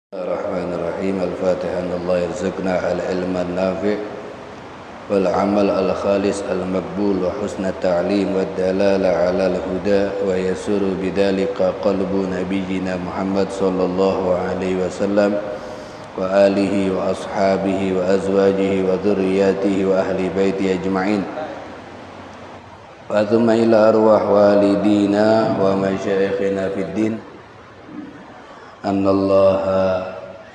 الرحمن الرحيم الفاتحة أن الله يرزقنا العلم النافع والعمل الخالص المقبول وحسن التعليم والدلالة على الهدى ويسر بذلك قلب نبينا محمد صلى الله عليه وسلم وآله وأصحابه وأزواجه وذرياته وأهل بيته أجمعين وثم إلى أرواح والدينا ومشايخنا في الدين أن الله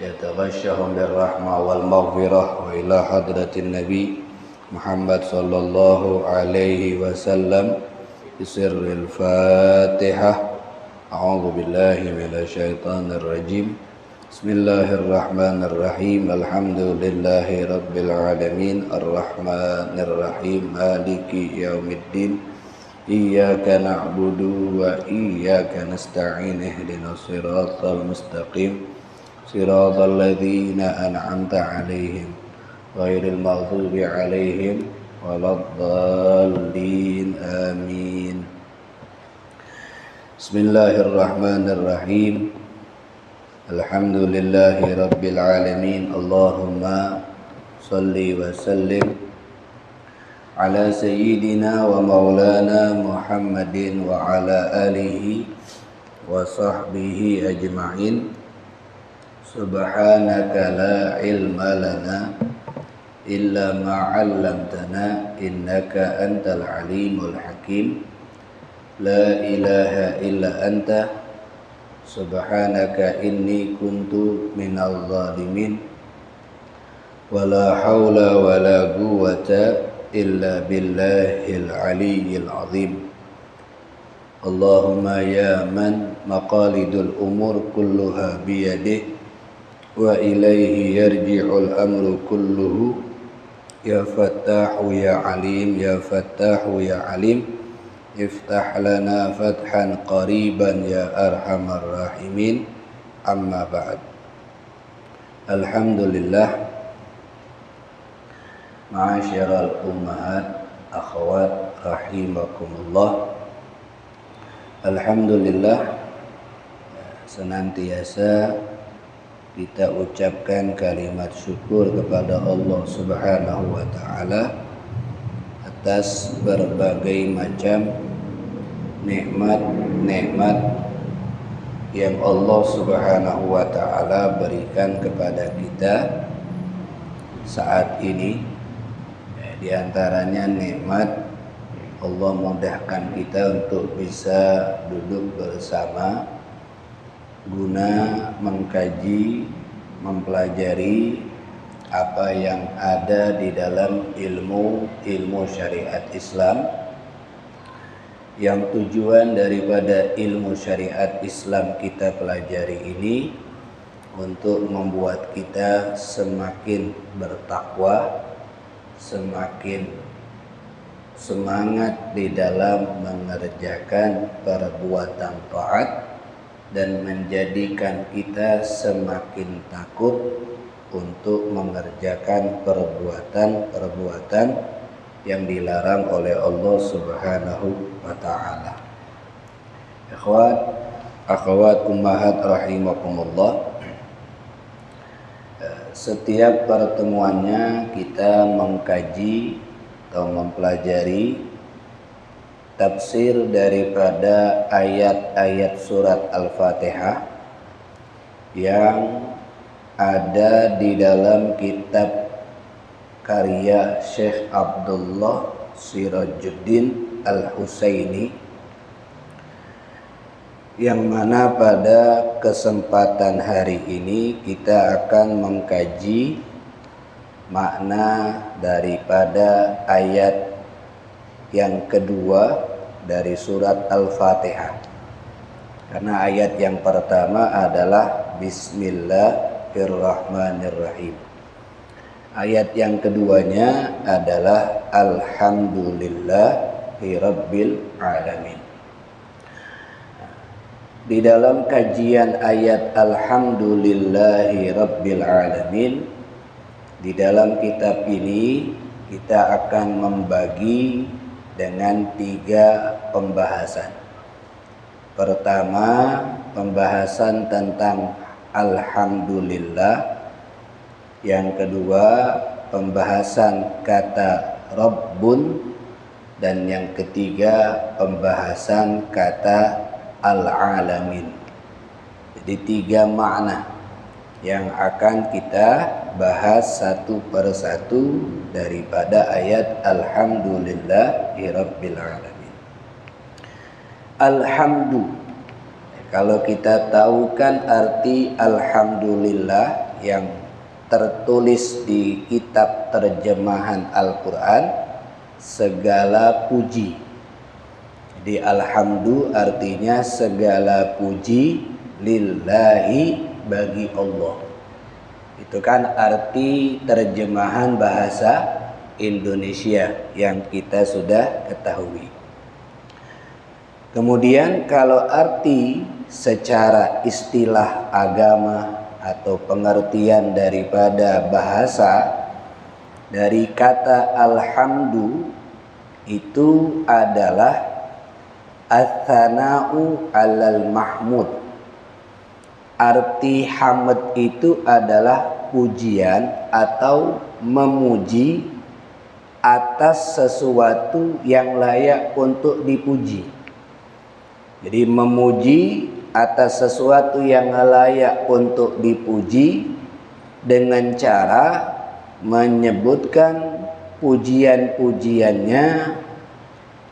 يتغشهم بالرحمة والمغفرة وإلى حضرة النبي محمد صلى الله عليه وسلم بسر الفاتحة أعوذ بالله من الشيطان الرجيم بسم الله الرحمن الرحيم الحمد لله رب العالمين الرحمن الرحيم مالك يوم الدين إياك نعبد وإياك نستعين اهدنا الصراط المستقيم صراط الذين أنعمت عليهم غير المغضوب عليهم ولا الضالين آمين بسم الله الرحمن الرحيم الحمد لله رب العالمين اللهم صل وسلم على سيدنا ومولانا محمد وعلى آله وصحبه أجمعين سبحانك لا علم لنا إلا ما علمتنا إنك أنت العليم الحكيم لا إله إلا أنت سبحانك إني كنت من الظالمين ولا حول ولا قوة إلا بالله العلي العظيم اللهم يا من مقاليد الأمور كلها بيده وإليه يرجع الأمر كله يا فتاح يا عليم يا فتاح يا عليم افتح لنا فتحا قريبا يا أرحم الراحمين أما بعد الحمد لله Ma'asyiral ummahat akhwat rahimakumullah. Alhamdulillah senantiasa kita ucapkan kalimat syukur kepada Allah Subhanahu wa taala atas berbagai macam nikmat-nikmat yang Allah Subhanahu wa taala berikan kepada kita saat ini. Di antaranya nikmat Allah mudahkan kita untuk bisa duduk bersama guna mengkaji, mempelajari apa yang ada di dalam ilmu syariat Islam, yang tujuan daripada ilmu syariat Islam kita pelajari ini untuk membuat kita semakin bertakwa, semakin semangat di dalam mengerjakan perbuatan taat dan menjadikan kita semakin takut untuk mengerjakan perbuatan-perbuatan yang dilarang oleh Allah Subhanahu wa taala. Ikhwat, akhwat ummahat rahimakumullah. Setiap pertemuannya kita mengkaji atau mempelajari tafsir daripada ayat-ayat surat Al-Fatihah yang ada di dalam kitab karya Syekh Abdullah Sirajuddin Al-Husaini, yang mana pada kesempatan hari ini kita akan mengkaji makna daripada ayat yang kedua dari surat Al-Fatihah. Karena ayat yang pertama adalah Bismillahirrahmanirrahim. Ayat yang keduanya adalah Alhamdulillahirabbil alamin. Di dalam kajian ayat Alhamdulillahi Rabbil Alamin, di dalam kitab ini kita akan membagi dengan 3 pembahasan. Pertama, pembahasan tentang alhamdulillah. Yang kedua, pembahasan kata Rabbun. Dan yang ketiga, pembahasan kata al-alamin. Jadi 3 makna yang akan kita bahas satu persatu daripada ayat alhamdulillahirabbil alamin. Alhamdu, kalau kita tahu kan arti alhamdulillah yang tertulis di kitab terjemahan Al-Quran, segala puji. Jadi alhamdu artinya segala puji lillahi, bagi Allah. Itu kan arti terjemahan bahasa Indonesia yang kita sudah ketahui. Kemudian kalau arti secara istilah agama atau pengertian daripada bahasa dari kata alhamdu itu adalah ats-tsana'u 'alal mahmud. Arti hamd itu adalah pujian atau memuji atas sesuatu yang layak untuk dipuji. Jadi memuji atas sesuatu yang layak untuk dipuji dengan cara menyebutkan pujian-pujiannya,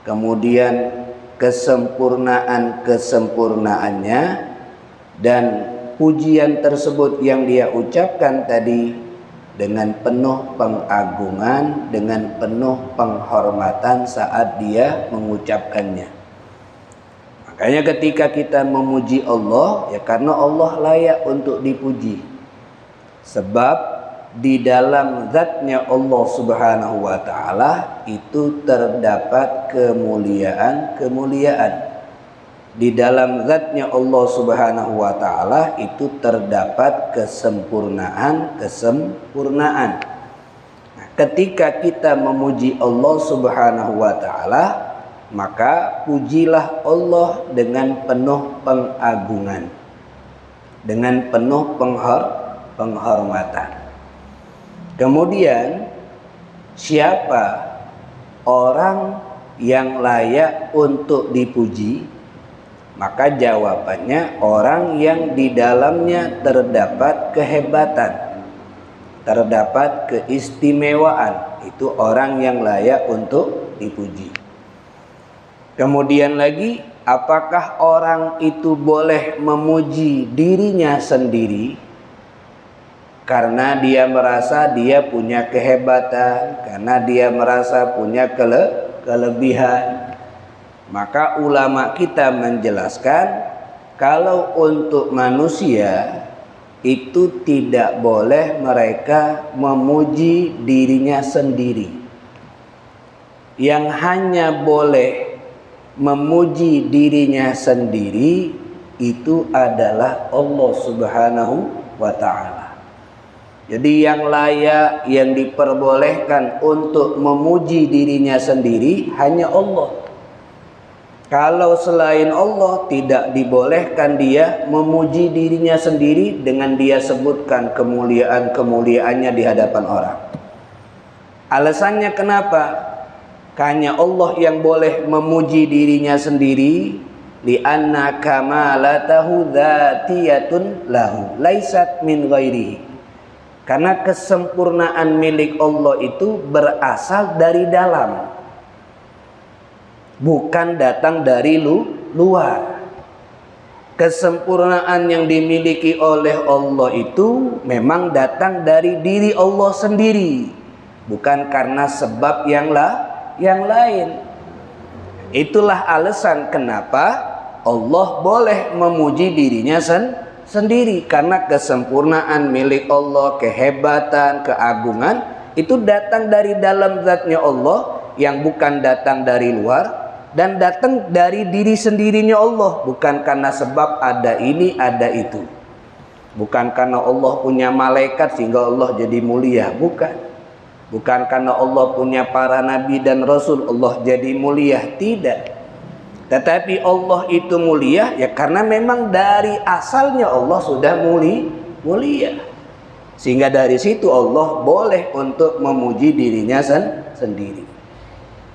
kemudian kesempurnaan-kesempurnaannya, dan pujian tersebut yang dia ucapkan tadi dengan penuh pengagungan, dengan penuh penghormatan saat dia mengucapkannya. Makanya ketika kita memuji Allah, ya karena Allah layak untuk dipuji. Sebab di dalam zatnya Allah subhanahu wa ta'ala itu terdapat kemuliaan-kemuliaan. Di dalam zatnya Allah subhanahu wa ta'ala itu terdapat kesempurnaan-kesempurnaan. Nah, ketika kita memuji Allah subhanahu wa ta'ala, maka pujilah Allah dengan penuh pengagungan, dengan penuh penghormatan. Kemudian siapa orang yang layak untuk dipuji? Maka jawabannya orang yang di dalamnya terdapat kehebatan, terdapat keistimewaan. Itu orang yang layak untuk dipuji. Kemudian lagi, apakah orang itu boleh memuji dirinya sendiri? Karena dia merasa dia punya kehebatan, karena dia merasa punya kelebihan. Maka ulama kita menjelaskan, kalau untuk manusia itu tidak boleh mereka memuji dirinya sendiri. Yang hanya boleh memuji dirinya sendiri itu adalah Allah subhanahu wa ta'ala. Jadi yang layak, yang diperbolehkan untuk memuji dirinya sendiri hanya Allah. Kalau selain Allah tidak dibolehkan dia memuji dirinya sendiri dengan dia sebutkan kemuliaan-kemuliaannya di hadapan orang. Alasannya kenapa? Hanya Allah yang boleh memuji dirinya sendiri, li'anna kamalatahu dzatiyatun lahu laisat min ghairihi. Karena kesempurnaan milik Allah itu berasal dari dalam, bukan datang dari luar. Kesempurnaan yang dimiliki oleh Allah itu memang datang dari diri Allah sendiri, bukan karena sebab yang lain. Itulah alasan kenapa Allah boleh memuji dirinya sendiri, karena kesempurnaan milik Allah, kehebatan, keagungan itu datang dari dalam zatnya Allah yang bukan datang dari luar, dan datang dari diri sendirinya Allah, bukan karena sebab ada ini ada itu, bukan karena Allah punya malaikat sehingga Allah jadi mulia, bukan karena Allah punya para nabi dan rasul Allah jadi mulia, tidak. Tetapi Allah itu mulia ya karena memang dari asalnya Allah sudah mulia. Sehingga dari situ Allah boleh untuk memuji dirinya sendiri.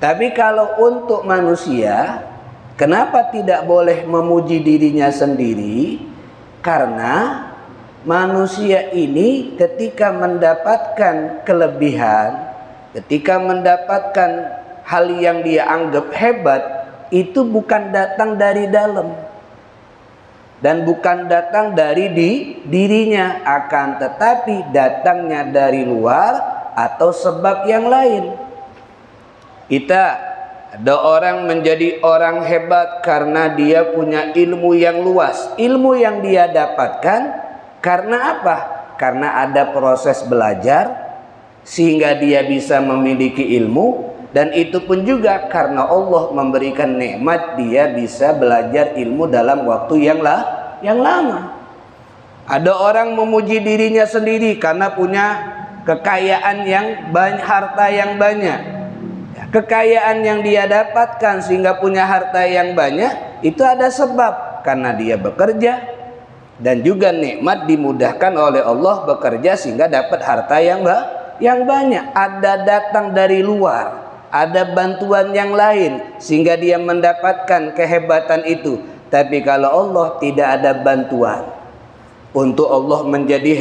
Tapi kalau untuk manusia, kenapa tidak boleh memuji dirinya sendiri? Karena manusia ini ketika mendapatkan kelebihan, ketika mendapatkan hal yang dia anggap hebat, itu bukan datang dari dalam dan bukan datang dari dirinya, akan tetapi datangnya dari luar atau sebab yang lain. Kita ada orang menjadi orang hebat karena dia punya ilmu yang luas. Ilmu yang dia dapatkan karena apa? Karena ada proses belajar sehingga dia bisa memiliki ilmu. Dan itu pun juga karena Allah memberikan nikmat dia bisa belajar ilmu dalam waktu yang lama. Ada orang memuji dirinya sendiri karena punya kekayaan yang banyak, harta yang banyak. Kekayaan yang dia dapatkan sehingga punya harta yang banyak itu ada sebab, karena dia bekerja dan juga nikmat dimudahkan oleh Allah bekerja sehingga dapat harta yang banyak. Ada datang dari luar, ada bantuan yang lain sehingga dia mendapatkan kehebatan itu. Tapi kalau Allah tidak ada bantuan untuk Allah menjadi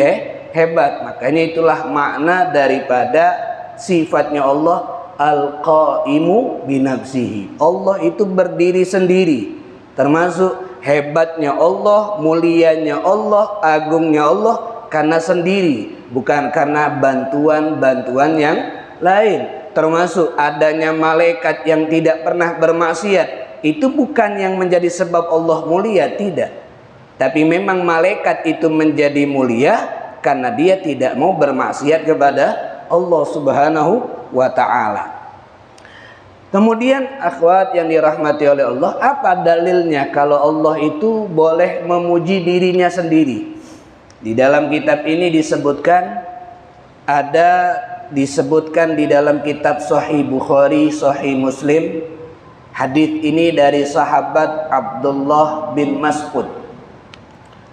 hebat. Makanya itulah makna daripada sifatnya Allah al-qaimu binafsihi. Allah itu berdiri sendiri, termasuk hebatnya Allah, mulianya Allah, agungnya Allah karena sendiri, bukan karena bantuan-bantuan yang lain. Termasuk adanya malaikat yang tidak pernah bermaksiat, itu bukan yang menjadi sebab Allah mulia, tidak. Tapi memang malaikat itu menjadi mulia karena dia tidak mau bermaksiat kepada Allah Subhanahu wa ta'ala. Kemudian akhwat yang dirahmati oleh Allah, apa dalilnya kalau Allah itu boleh memuji dirinya sendiri? Di dalam kitab ini disebutkan di dalam kitab Sahih Bukhari, Sahih Muslim. Hadis ini dari sahabat Abdullah bin Mas'ud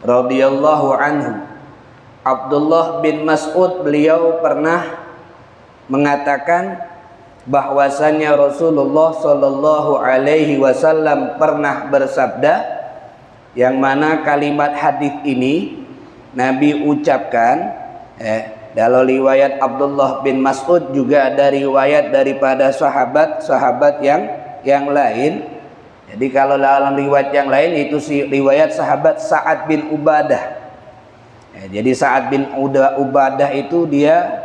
radhiyallahu anhu. Abdullah bin Mas'ud beliau pernah mengatakan bahwasanya Rasulullah Shallallahu Alaihi Wasallam pernah bersabda, yang mana kalimat hadis ini Nabi ucapkan dalam riwayat Abdullah bin Mas'ud, juga ada riwayat daripada sahabat-sahabat yang lain. Jadi kalau dalam riwayat yang lain itu riwayat sahabat Sa'ad bin Ubadah. Jadi Sa'ad bin Ubadah itu dia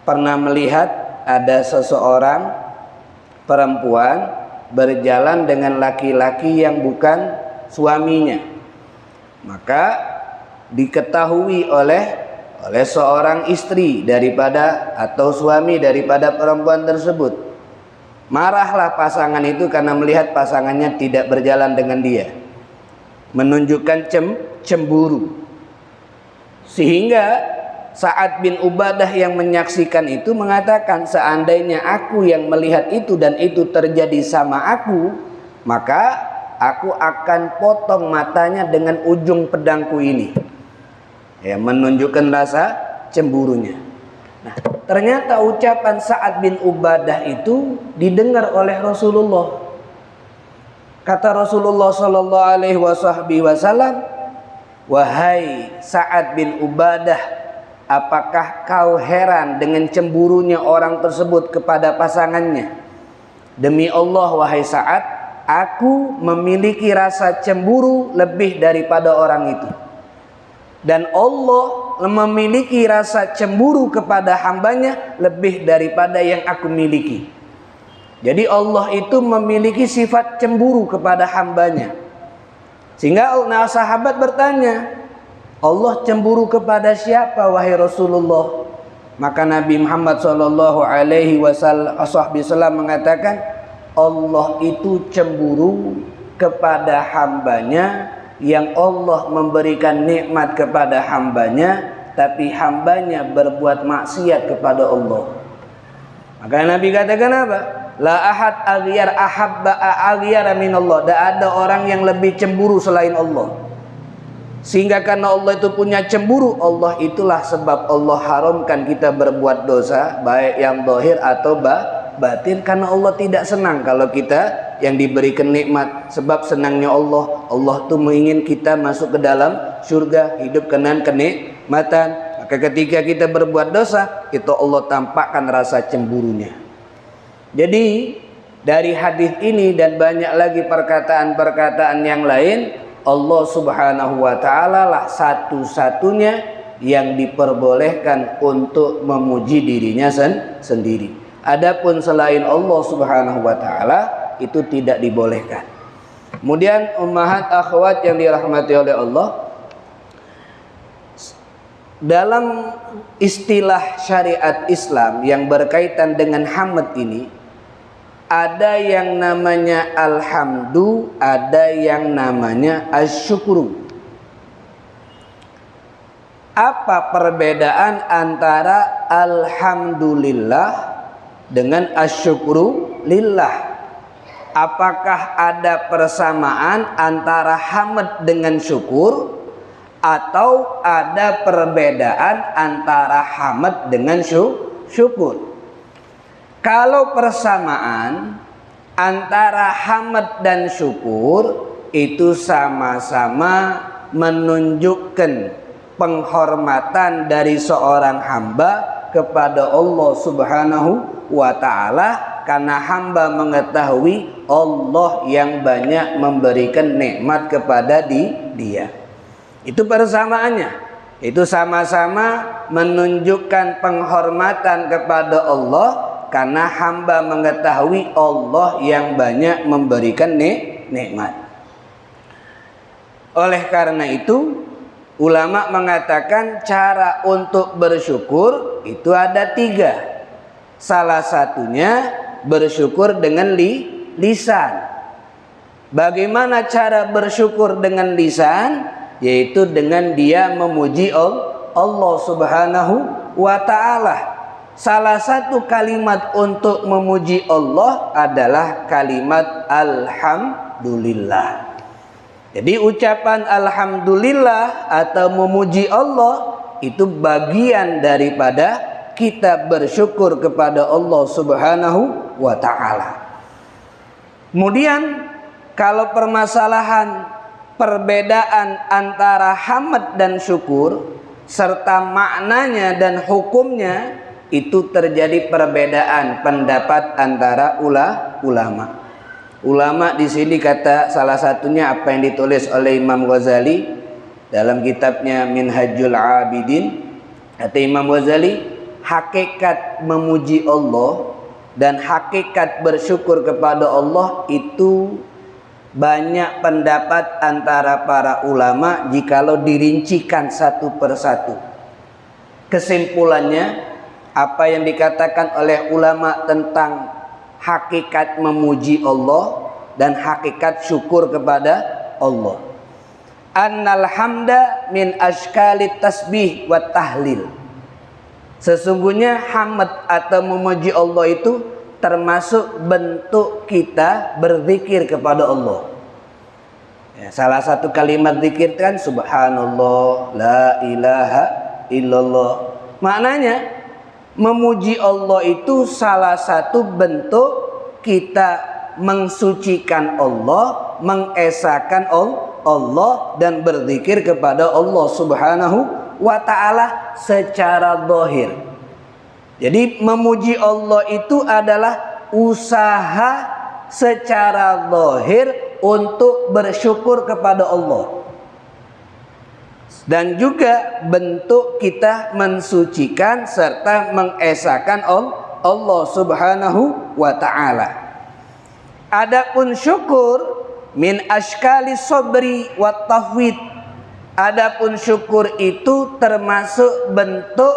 pernah melihat ada seseorang perempuan berjalan dengan laki-laki yang bukan suaminya. Maka diketahui oleh seorang istri daripada atau suami daripada perempuan tersebut. Marahlah pasangan itu karena melihat pasangannya tidak berjalan dengan dia, menunjukkan cemburu. Sehingga Sa'ad bin Ubadah yang menyaksikan itu mengatakan, seandainya aku yang melihat itu dan itu terjadi sama aku, maka aku akan potong matanya dengan ujung pedangku ini. Ya, menunjukkan rasa cemburunya. Nah, ternyata ucapan Sa'ad bin Ubadah itu didengar oleh Rasulullah. Kata Rasulullah Shallallahu Alaihi Wasallam, wahai Sa'ad bin Ubadah, apakah kau heran dengan cemburunya orang tersebut kepada pasangannya? Demi Allah wahai Sa'ad, aku memiliki rasa cemburu lebih daripada orang itu. Dan Allah memiliki rasa cemburu kepada hambanya lebih daripada yang aku miliki. Jadi Allah itu memiliki sifat cemburu kepada hambanya. Sehingga sahabat bertanya, Allah cemburu kepada siapa wahai Rasulullah? Maka Nabi Muhammad sallallahu alaihi wasallam mengatakan, Allah itu cemburu kepada hambanya yang Allah memberikan nikmat kepada hambanya, tapi hambanya berbuat maksiat kepada Allah. Maka Nabi katakan apa? la ahad aghyar ahabba aghyara minallah. Tidak ada orang yang lebih cemburu selain Allah. Sehingga karena Allah itu punya cemburu, Allah itulah sebab Allah haramkan kita berbuat dosa, baik yang zahir atau batin, karena Allah tidak senang kalau kita yang diberikan nikmat. Sebab senangnya Allah, Allah tuh ingin kita masuk ke dalam surga, hidup dengan kenikmatan. Maka ketika kita berbuat dosa, itu Allah tampakkan rasa cemburunya. Jadi dari hadis ini dan banyak lagi perkataan-perkataan yang lain, Allah subhanahu wa ta'ala lah satu-satunya yang diperbolehkan untuk memuji dirinya sendiri. Adapun selain Allah subhanahu wa ta'ala itu tidak dibolehkan. Kemudian ummahat akhwat yang dirahmati oleh Allah, dalam istilah syariat Islam yang berkaitan dengan hamd ini, ada yang namanya alhamdu, ada yang namanya asyukru. Apa perbedaan antara alhamdulillah dengan asyukru lillah? Apakah ada persamaan antara hamd dengan syukur, atau ada perbedaan antara hamd dengan syukur? Kalau persamaan antara hamd dan syukur itu sama-sama menunjukkan penghormatan dari seorang hamba kepada Allah subhanahu wa ta'ala, karena hamba mengetahui Allah yang banyak memberikan nikmat kepada dia. Itu persamaannya. Itu sama-sama menunjukkan penghormatan kepada Allah, karena hamba mengetahui Allah yang banyak memberikan nikmat. Oleh karena itu, ulama mengatakan cara untuk bersyukur itu ada 3. Salah satunya bersyukur dengan lisan. Bagaimana cara bersyukur dengan lisan? Yaitu dengan dia memuji Allah subhanahu wa ta'ala. Salah satu kalimat untuk memuji Allah adalah kalimat alhamdulillah. Jadi ucapan alhamdulillah atau memuji Allah itu bagian daripada kita bersyukur kepada Allah subhanahu wa ta'ala. Kemudian kalau permasalahan perbedaan antara hamd dan syukur serta maknanya dan hukumnya, itu terjadi perbedaan pendapat antara ulama. Ulama di sini kata salah satunya apa yang ditulis oleh Imam Ghazali dalam kitabnya Minhajul Abidin. Kata Imam Ghazali, hakikat memuji Allah dan hakikat bersyukur kepada Allah itu banyak pendapat antara para ulama jikalau dirincikan satu persatu. Kesimpulannya, apa yang dikatakan oleh ulama tentang hakikat memuji Allah dan hakikat syukur kepada Allah. Annal hamda min ashkalit tasbih wa tahlil. Sesungguhnya hamd atau memuji Allah itu termasuk bentuk kita berzikir kepada Allah. Ya, salah satu kalimat zikir kan subhanallah, la ilaha illallah. Maknanya memuji Allah itu salah satu bentuk kita mensucikan Allah, mengesahkan Allah dan berzikir kepada Allah subhanahu wa ta'ala secara zahir. Jadi memuji Allah itu adalah usaha secara zahir untuk bersyukur kepada Allah. Dan juga bentuk kita mensucikan serta mengesahkan Allah subhanahu wa ta'ala. Adapun syukur min ashkali sabri wa tafwid. Adapun syukur itu termasuk bentuk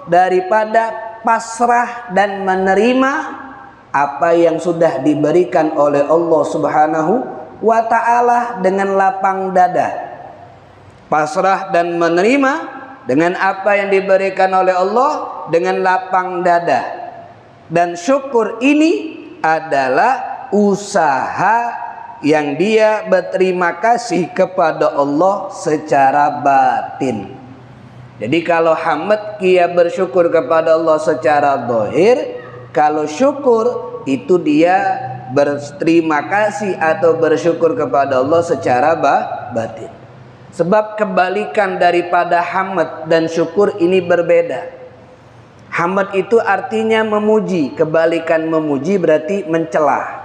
daripada pasrah dan menerima apa yang sudah diberikan oleh Allah subhanahu wa ta'ala dengan lapang dada. Pasrah dan menerima dengan apa yang diberikan oleh Allah dengan lapang dada. Dan syukur ini adalah usaha yang dia berterima kasih kepada Allah secara batin. Jadi kalau hamd dia bersyukur kepada Allah secara zahir, kalau syukur itu dia berterima kasih atau bersyukur kepada Allah secara batin. Sebab kebalikan daripada hamd dan syukur ini berbeda. Hamd itu artinya memuji, kebalikan memuji berarti mencela.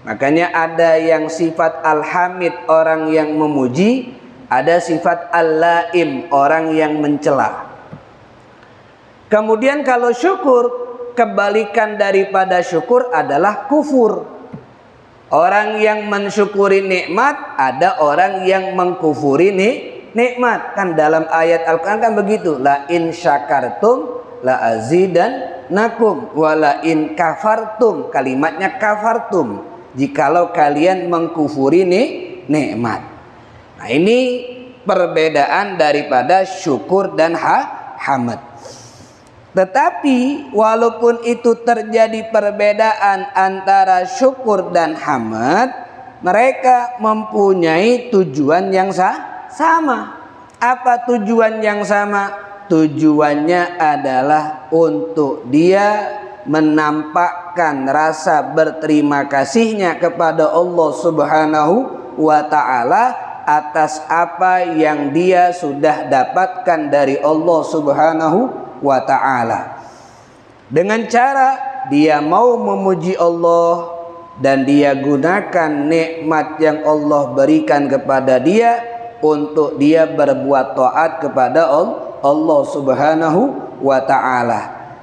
Makanya ada yang sifat al-hamid, orang yang memuji, ada sifat al-laim, orang yang mencela. Kemudian kalau syukur, kebalikan daripada syukur adalah kufur. Orang yang mensyukuri nikmat, ada orang yang mengkufuri nikmat. Kan dalam ayat Al-Quran kan begitu. La in syakartum la azidannakum wa la in kafartum. Kalimatnya kafartum. Jikalau kalian mengkufuri nikmat. Nah, ini perbedaan daripada syukur dan hamd. Tetapi walaupun itu terjadi perbedaan antara syukur dan hamd, mereka mempunyai tujuan yang sama. Apa tujuan yang sama? Tujuannya adalah untuk dia menampakkan rasa berterima kasihnya kepada Allah Subhanahu wa ta'ala atas apa yang dia sudah dapatkan dari Allah Subhanahu wa ta'ala. Dengan cara dia mau memuji Allah dan dia gunakan nikmat yang Allah berikan kepada dia untuk dia berbuat taat kepada Allah Subhanahu wa ta'ala.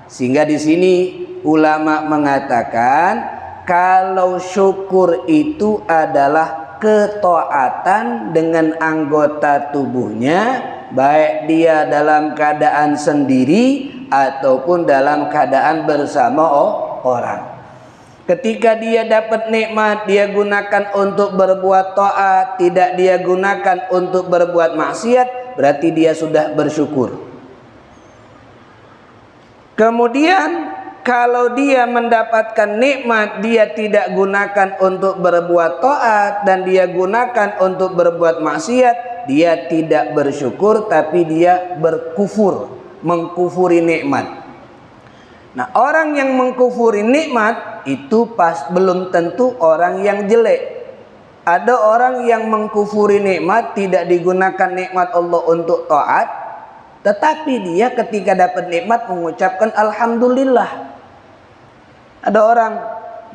Sehingga di sini ulama mengatakan kalau syukur itu adalah ketaatan dengan anggota tubuhnya, baik dia dalam keadaan sendiri ataupun dalam keadaan bersama orang. Ketika dia dapat nikmat, dia gunakan untuk berbuat taat, tidak dia gunakan untuk berbuat maksiat, berarti dia sudah bersyukur. Kemudian kalau dia mendapatkan nikmat, dia tidak gunakan untuk berbuat taat dan dia gunakan untuk berbuat maksiat, dia tidak bersyukur tapi dia berkufur, mengkufuri nikmat. Nah, orang yang mengkufuri nikmat itu belum tentu orang yang jelek. Ada orang yang mengkufuri nikmat, tidak digunakan nikmat Allah untuk taat, tetapi dia ketika dapat nikmat mengucapkan alhamdulillah. Ada orang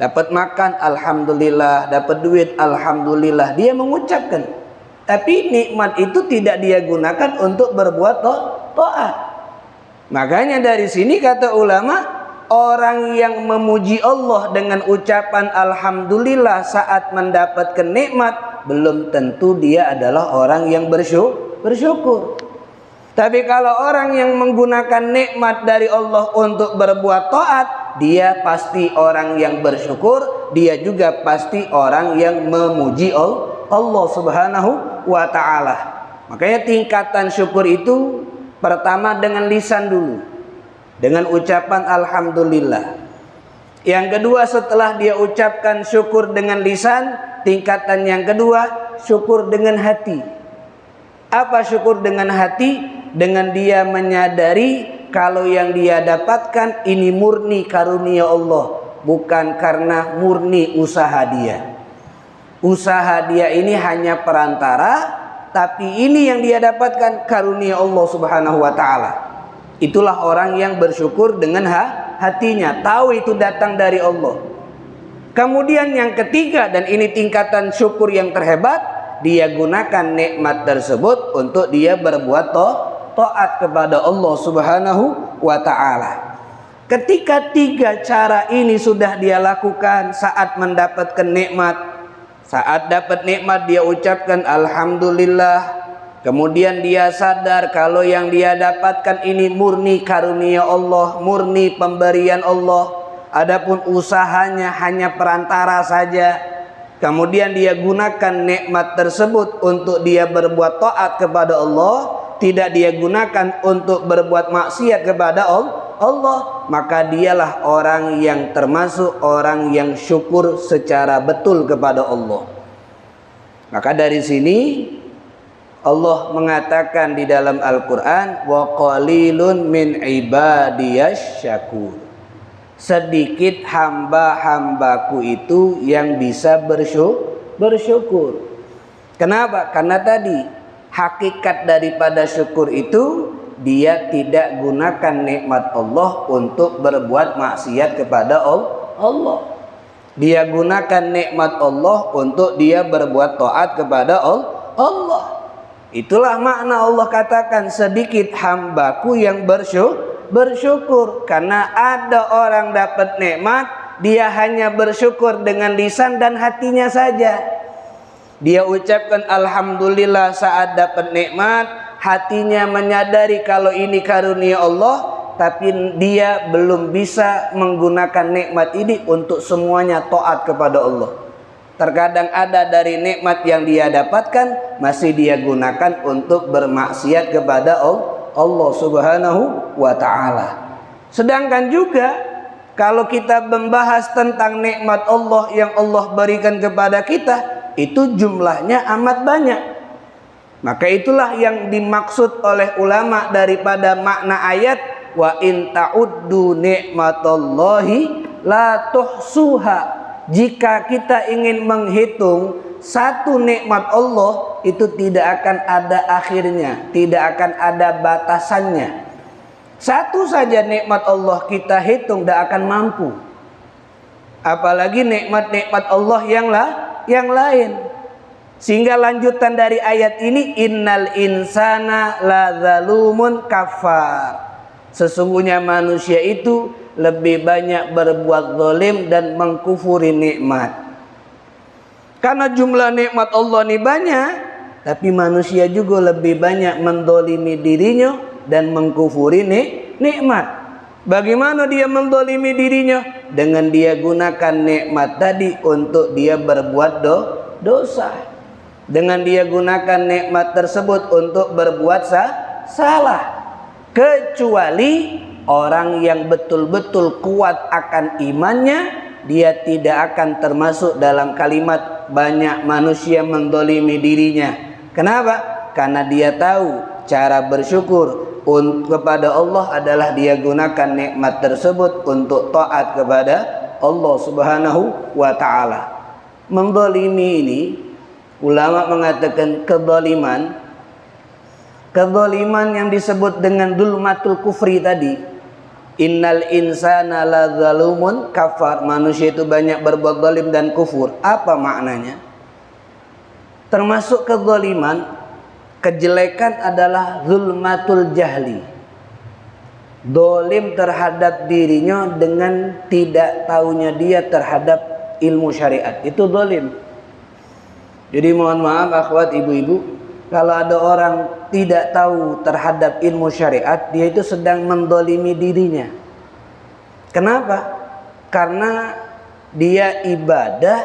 dapat makan alhamdulillah, dapat duit alhamdulillah, dia mengucapkan. Tapi nikmat itu tidak dia gunakan untuk berbuat taat. Makanya dari sini kata ulama, orang yang memuji Allah dengan ucapan alhamdulillah saat mendapatkan nikmat, belum tentu dia adalah orang yang bersyukur. Tapi kalau orang yang menggunakan nikmat dari Allah untuk berbuat taat, dia pasti orang yang bersyukur, dia juga pasti orang yang memuji Allah Subhanahu wa ta'ala. Makanya tingkatan syukur itu pertama dengan lisan dulu, dengan ucapan alhamdulillah. Yang kedua setelah dia ucapkan syukur dengan lisan, tingkatan yang kedua syukur dengan hati. Apa syukur dengan hati? Dengan dia menyadari kalau yang dia dapatkan ini murni karunia Allah, bukan karena murni usaha dia. Usaha dia ini hanya perantara, tapi ini yang dia dapatkan karunia Allah Subhanahu wa ta'ala. Itulah orang yang bersyukur dengan hatinya, tahu itu datang dari Allah. Kemudian yang ketiga, dan ini tingkatan syukur yang terhebat, dia gunakan nikmat tersebut untuk dia berbuat taat kepada Allah Subhanahu wa ta'ala. Ketika tiga cara ini sudah dia lakukan saat mendapatkan nikmat, saat dapat nikmat dia ucapkan alhamdulillah, kemudian dia sadar kalau yang dia dapatkan ini murni karunia Allah, murni pemberian Allah, adapun usahanya hanya perantara saja. Kemudian dia gunakan nikmat tersebut untuk dia berbuat taat kepada Allah, tidak dia gunakan untuk berbuat maksiat kepada Allah, maka dialah orang yang termasuk orang yang syukur secara betul kepada Allah. Maka dari sini Allah mengatakan di dalam Al-Quran, wa qalilun min ibadiyasy syakur. Sedikit hamba-hambaku itu yang bisa bersyukur. Kenapa? Karena tadi hakikat daripada syukur itu dia tidak gunakan nikmat Allah untuk berbuat maksiat kepada Allah. Dia gunakan nikmat Allah untuk dia berbuat taat kepada Allah. Itulah makna Allah katakan sedikit hambaku yang bersyukur. Karena ada orang dapat nikmat, dia hanya bersyukur dengan lisan dan hatinya saja. Dia ucapkan alhamdulillah saat dapat nikmat, hatinya menyadari kalau ini karunia Allah, tapi dia belum bisa menggunakan nikmat ini untuk semuanya taat kepada Allah. Terkadang ada dari nikmat yang dia dapatkan masih dia gunakan untuk bermaksiat kepada Allah Subhanahu wa ta'ala. Sedangkan juga kalau kita membahas tentang nikmat Allah yang Allah berikan kepada kita, itu jumlahnya amat banyak. Maka itulah yang dimaksud oleh ulama daripada makna ayat wa in ta'uddu nikmatallahi la tuhsuha. Jika kita ingin menghitung satu nikmat Allah, itu tidak akan ada akhirnya, tidak akan ada batasannya. Satu saja nikmat Allah kita hitung tidak akan mampu. Apalagi nikmat-nikmat Allah yang lain. Sehingga lanjutan dari ayat ini, innal insana ladzalumun kafar. Sesungguhnya manusia itu lebih banyak berbuat zalim dan mengkufuri nikmat. Karena jumlah nikmat Allah ini banyak, tapi manusia juga lebih banyak mendolimi dirinya dan mengkufuri nikmat. Bagaimana dia mendolimi dirinya? Dengan dia gunakan nikmat tadi untuk dia berbuat dosa. Dengan dia gunakan nikmat tersebut untuk berbuat salah. Kecuali orang yang betul-betul kuat akan imannya, dia tidak akan termasuk dalam kalimat banyak manusia mendolimi dirinya. Kenapa? Karena dia tahu cara bersyukur kepada Allah adalah dia gunakan nikmat tersebut untuk taat kepada Allah Subhanahu wa ta'ala. Mendolimi ini, ulama mengatakan kezaliman yang disebut dengan dulmatul kufri tadi. Innal insana ladzalumun kafar. Manusia itu banyak berbuat zalim dan kufur. Apa maknanya? Termasuk kezaliman, kejelekan adalah zulmatul jahli. Zalim terhadap dirinya dengan tidak tahunya dia terhadap ilmu syariat. Itu zalim. Jadi mohon maaf akhwat ibu-ibu, kalau ada orang tidak tahu terhadap ilmu syariat, dia itu sedang mendolimi dirinya. Kenapa? Karena dia ibadah,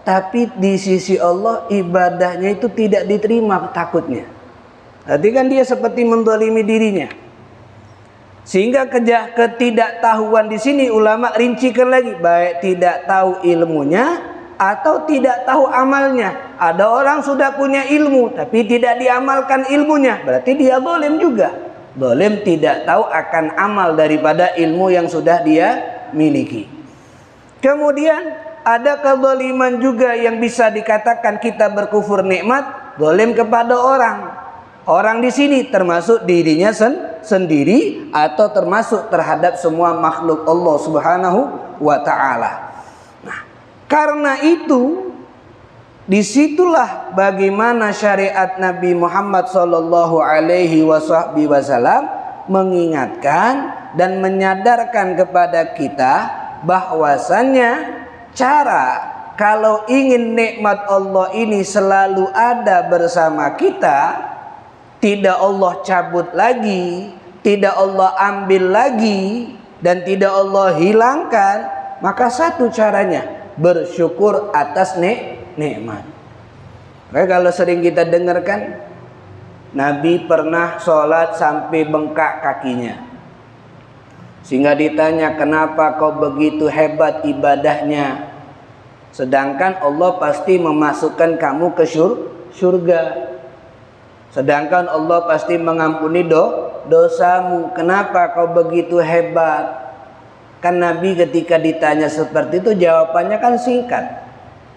tapi di sisi Allah ibadahnya itu tidak diterima takutnya. Berarti kan dia seperti mendolimi dirinya. Sehingga ketidaktahuan di sini ulama rincikan lagi, baik tidak tahu ilmunya atau tidak tahu amalnya. Ada orang sudah punya ilmu tapi tidak diamalkan ilmunya, berarti dia zalim juga. Zalim tidak tahu akan amal daripada ilmu yang sudah dia miliki. Kemudian ada kezaliman juga yang bisa dikatakan kita berkufur nikmat, zalim kepada orang. Orang di sini termasuk dirinya sendiri atau termasuk terhadap semua makhluk Allah Subhanahu wa ta'ala. Karena itu, disitulah bagaimana syariat Nabi Muhammad sallallahu alaihi wasallam mengingatkan dan menyadarkan kepada kita bahwasannya cara kalau ingin nikmat Allah ini selalu ada bersama kita, tidak Allah cabut lagi, tidak Allah ambil lagi, dan tidak Allah hilangkan, maka satu caranya bersyukur atas nikmat. Maka kalau sering kita dengarkan, Nabi pernah sholat sampai bengkak kakinya. Sehingga ditanya, kenapa kau begitu hebat ibadahnya, sedangkan Allah pasti memasukkan kamu ke surga. Sedangkan Allah pasti mengampuni dosamu. Kenapa kau begitu hebat? Kan Nabi ketika ditanya seperti itu jawabannya kan singkat.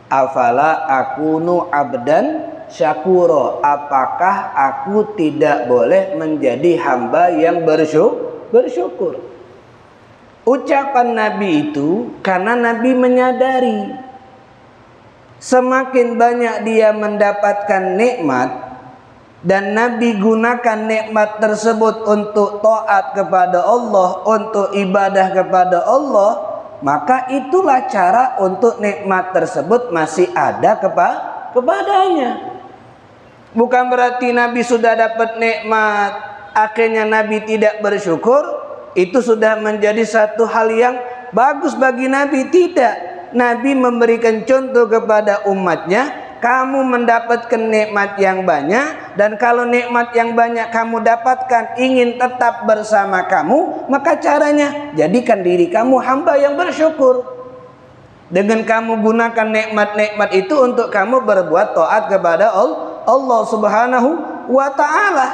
Afala akunu abdan syakuro. Apakah aku tidak boleh menjadi hamba yang bersyukur? Ucapan Nabi itu karena Nabi menyadari semakin banyak dia mendapatkan nikmat dan Nabi gunakan nikmat tersebut untuk taat kepada Allah, untuk ibadah kepada Allah, maka itulah cara untuk nikmat tersebut masih ada kepadanya. Bukan berarti Nabi sudah dapat nikmat akhirnya Nabi tidak bersyukur, itu sudah menjadi satu hal yang bagus bagi Nabi. Tidak, Nabi memberikan contoh kepada umatnya, kamu mendapatkan nikmat yang banyak, dan kalau nikmat yang banyak kamu dapatkan ingin tetap bersama kamu, maka caranya jadikan diri kamu hamba yang bersyukur. Dengan kamu gunakan nikmat-nikmat itu untuk kamu berbuat taat kepada Allah Subhanahu wa ta'ala.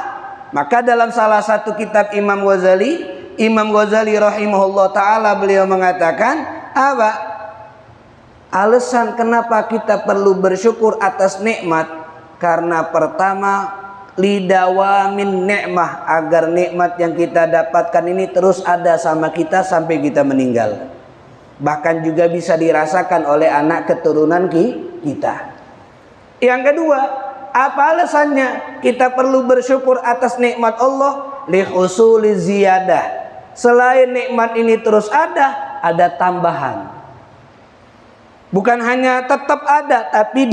Maka dalam salah satu kitab Imam Ghazali rahimahullah ta'ala, beliau mengatakan apa? Alasan kenapa kita perlu bersyukur atas nikmat, karena pertama lidawamin nikmah, agar nikmat yang kita dapatkan ini terus ada sama kita sampai kita meninggal. Bahkan juga bisa dirasakan oleh anak keturunan kita. Yang kedua, apa alasannya kita perlu bersyukur atas nikmat Allah? Lihusuli ziyadah. Selain nikmat ini terus ada tambahan. Bukan hanya tetap ada, tapi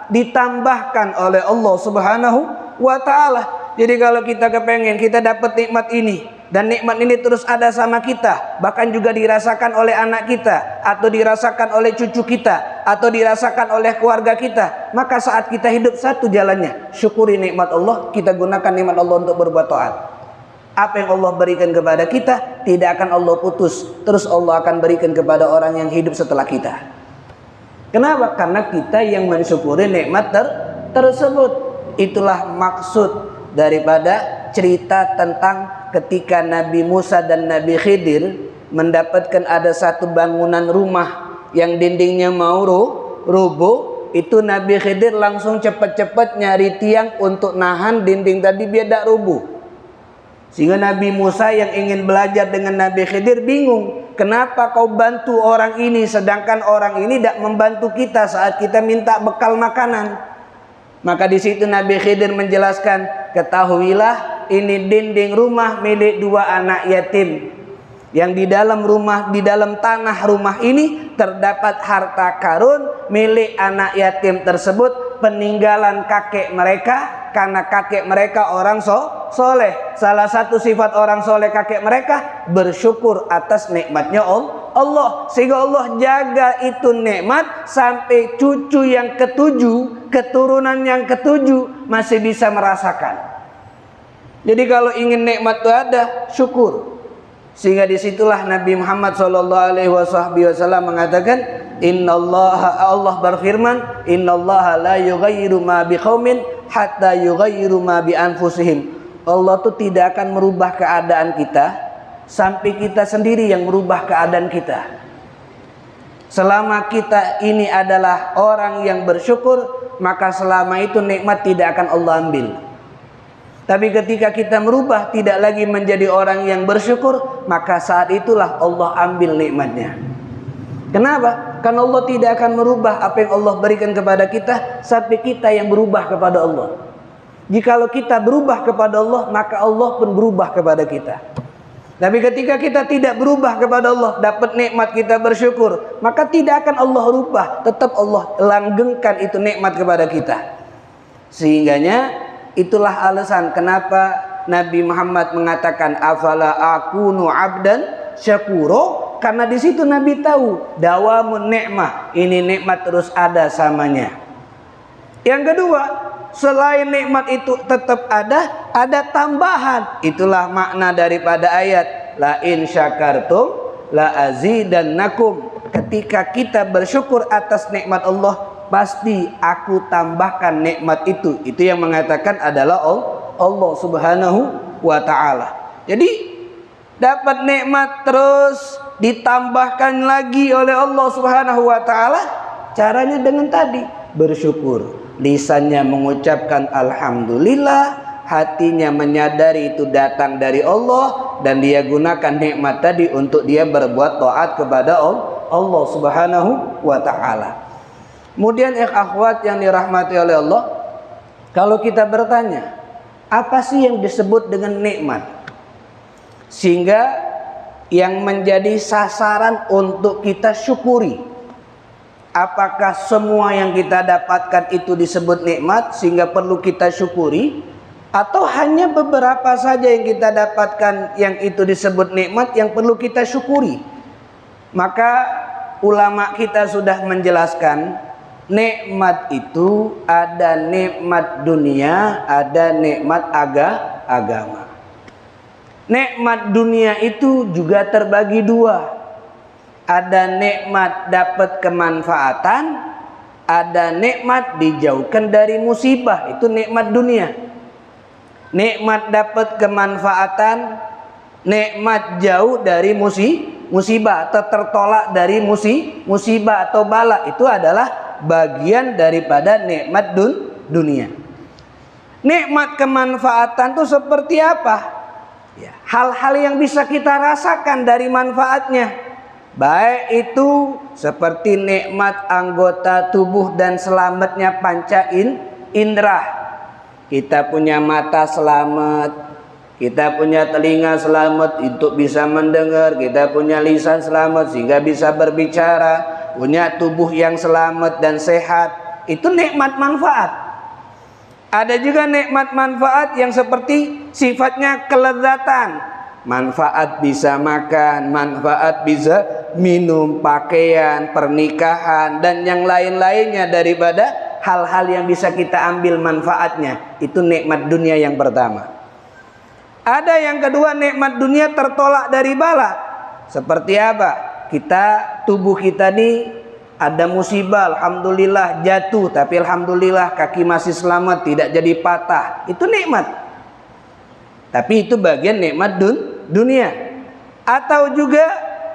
ditambahkan oleh Allah Subhanahu wa ta'ala. Jadi kalau kita kepengen kita dapat nikmat ini, dan nikmat ini terus ada sama kita, bahkan juga dirasakan oleh anak kita, atau dirasakan oleh cucu kita, atau dirasakan oleh keluarga kita, maka saat kita hidup satu jalannya, syukuri nikmat Allah, kita gunakan nikmat Allah untuk berbuat taat. Apa yang Allah berikan kepada kita tidak akan Allah putus, terus Allah akan berikan kepada orang yang hidup setelah kita. Kenapa? Karena kita yang mensyukuri nikmat tersebut. Itulah maksud daripada cerita tentang ketika Nabi Musa dan Nabi Khidir mendapatkan ada satu bangunan rumah yang dindingnya mau rubuh. Itu Nabi Khidir langsung cepat-cepat nyari tiang untuk nahan dinding tadi biar tidak rubuh. Sehingga Nabi Musa yang ingin belajar dengan Nabi Khidir bingung, kenapa kau bantu orang ini sedangkan orang ini tidak membantu kita saat kita minta bekal makanan. Maka di situ Nabi Khidir menjelaskan, ketahuilah ini dinding rumah milik dua anak yatim, yang di dalam tanah rumah ini terdapat harta karun milik anak yatim tersebut, peninggalan kakek mereka, karena kakek mereka orang soleh. Salah satu sifat orang soleh kakek mereka bersyukur atas nikmatnya Allah, sehingga Allah jaga itu nikmat sampai cucu yang ketujuh, keturunan yang ketujuh masih bisa merasakan. Jadi kalau ingin nikmat itu ada, syukur. Sehingga disitulah Nabi Muhammad SAW mengatakan, Allah berfirman, Innallaha la yughayyiru ma biqaumin hatta yughayyiru ma bi anfusihim. Allah tuh tidak akan merubah keadaan kita sampai kita sendiri yang merubah keadaan kita. Selama kita ini adalah orang yang bersyukur, maka selama itu nikmat tidak akan Allah ambil. Tapi ketika kita merubah tidak lagi menjadi orang yang bersyukur, maka saat itulah Allah ambil nikmatnya. Kenapa? Karena Allah tidak akan merubah apa yang Allah berikan kepada kita sampai kita yang berubah kepada Allah. Jikalau kita berubah kepada Allah, maka Allah pun berubah kepada kita. Tapi ketika kita tidak berubah kepada Allah, dapat nikmat kita bersyukur, maka tidak akan Allah rubah, tetap Allah langgengkan itu nikmat kepada kita. Sehingganya itulah alasan kenapa Nabi Muhammad mengatakan afala akunu abdan syakuro, karena di situ Nabi tahu dawamun nikmah, ini nikmat terus ada samanya. Yang kedua, selain nikmat itu tetap ada tambahan. Itulah makna daripada ayat la in syakartum la azidannakum. Ketika kita bersyukur atas nikmat Allah, pasti aku tambahkan nikmat itu. Itu yang mengatakan adalah Allah Subhanahu wa taala. Jadi dapat nikmat terus ditambahkan lagi oleh Allah Subhanahu wa taala, caranya dengan tadi bersyukur. Lisannya mengucapkan alhamdulillah, hatinya menyadari itu datang dari Allah, dan dia gunakan nikmat tadi untuk dia berbuat taat kepada Allah Subhanahu wa taala. Kemudian akhwat yang dirahmati oleh Allah, kalau kita bertanya, apa sih yang disebut dengan nikmat? Sehingga yang menjadi sasaran untuk kita syukuri. Apakah semua yang kita dapatkan itu disebut nikmat sehingga perlu kita syukuri? Atau hanya beberapa saja yang kita dapatkan yang itu disebut nikmat yang perlu kita syukuri? Maka ulama kita sudah menjelaskan, nikmat itu ada nikmat dunia, ada nikmat agama. Nikmat dunia itu juga terbagi dua. Ada nikmat dapat kemanfaatan, ada nikmat dijauhkan dari musibah. Itu nikmat dunia. Nikmat dapat kemanfaatan, nikmat jauh dari musibah atau tertolak dari musibah atau bala. Itu adalah bagian daripada nikmat dunia. Nikmat kemanfaatan itu seperti apa? Ya, hal-hal yang bisa kita rasakan dari manfaatnya. Baik itu seperti nikmat anggota tubuh dan selamatnya panca indera. Kita punya mata selamat, kita punya telinga selamat untuk bisa mendengar, kita punya lisan selamat sehingga bisa berbicara, punya tubuh yang selamat dan sehat. Itu nikmat manfaat. Ada juga nikmat manfaat yang seperti sifatnya kelezatan. Manfaat bisa makan, manfaat bisa minum, pakaian, pernikahan, dan yang lain-lainnya daripada hal-hal yang bisa kita ambil manfaatnya. Itu nikmat dunia yang pertama. Ada yang kedua, nikmat dunia tertolak dari bala. Seperti apa? Tubuh kita nih ada musibah, alhamdulillah jatuh, tapi alhamdulillah kaki masih selamat, tidak jadi patah. Itu nikmat. Tapi itu bagian nikmat dunia. Atau juga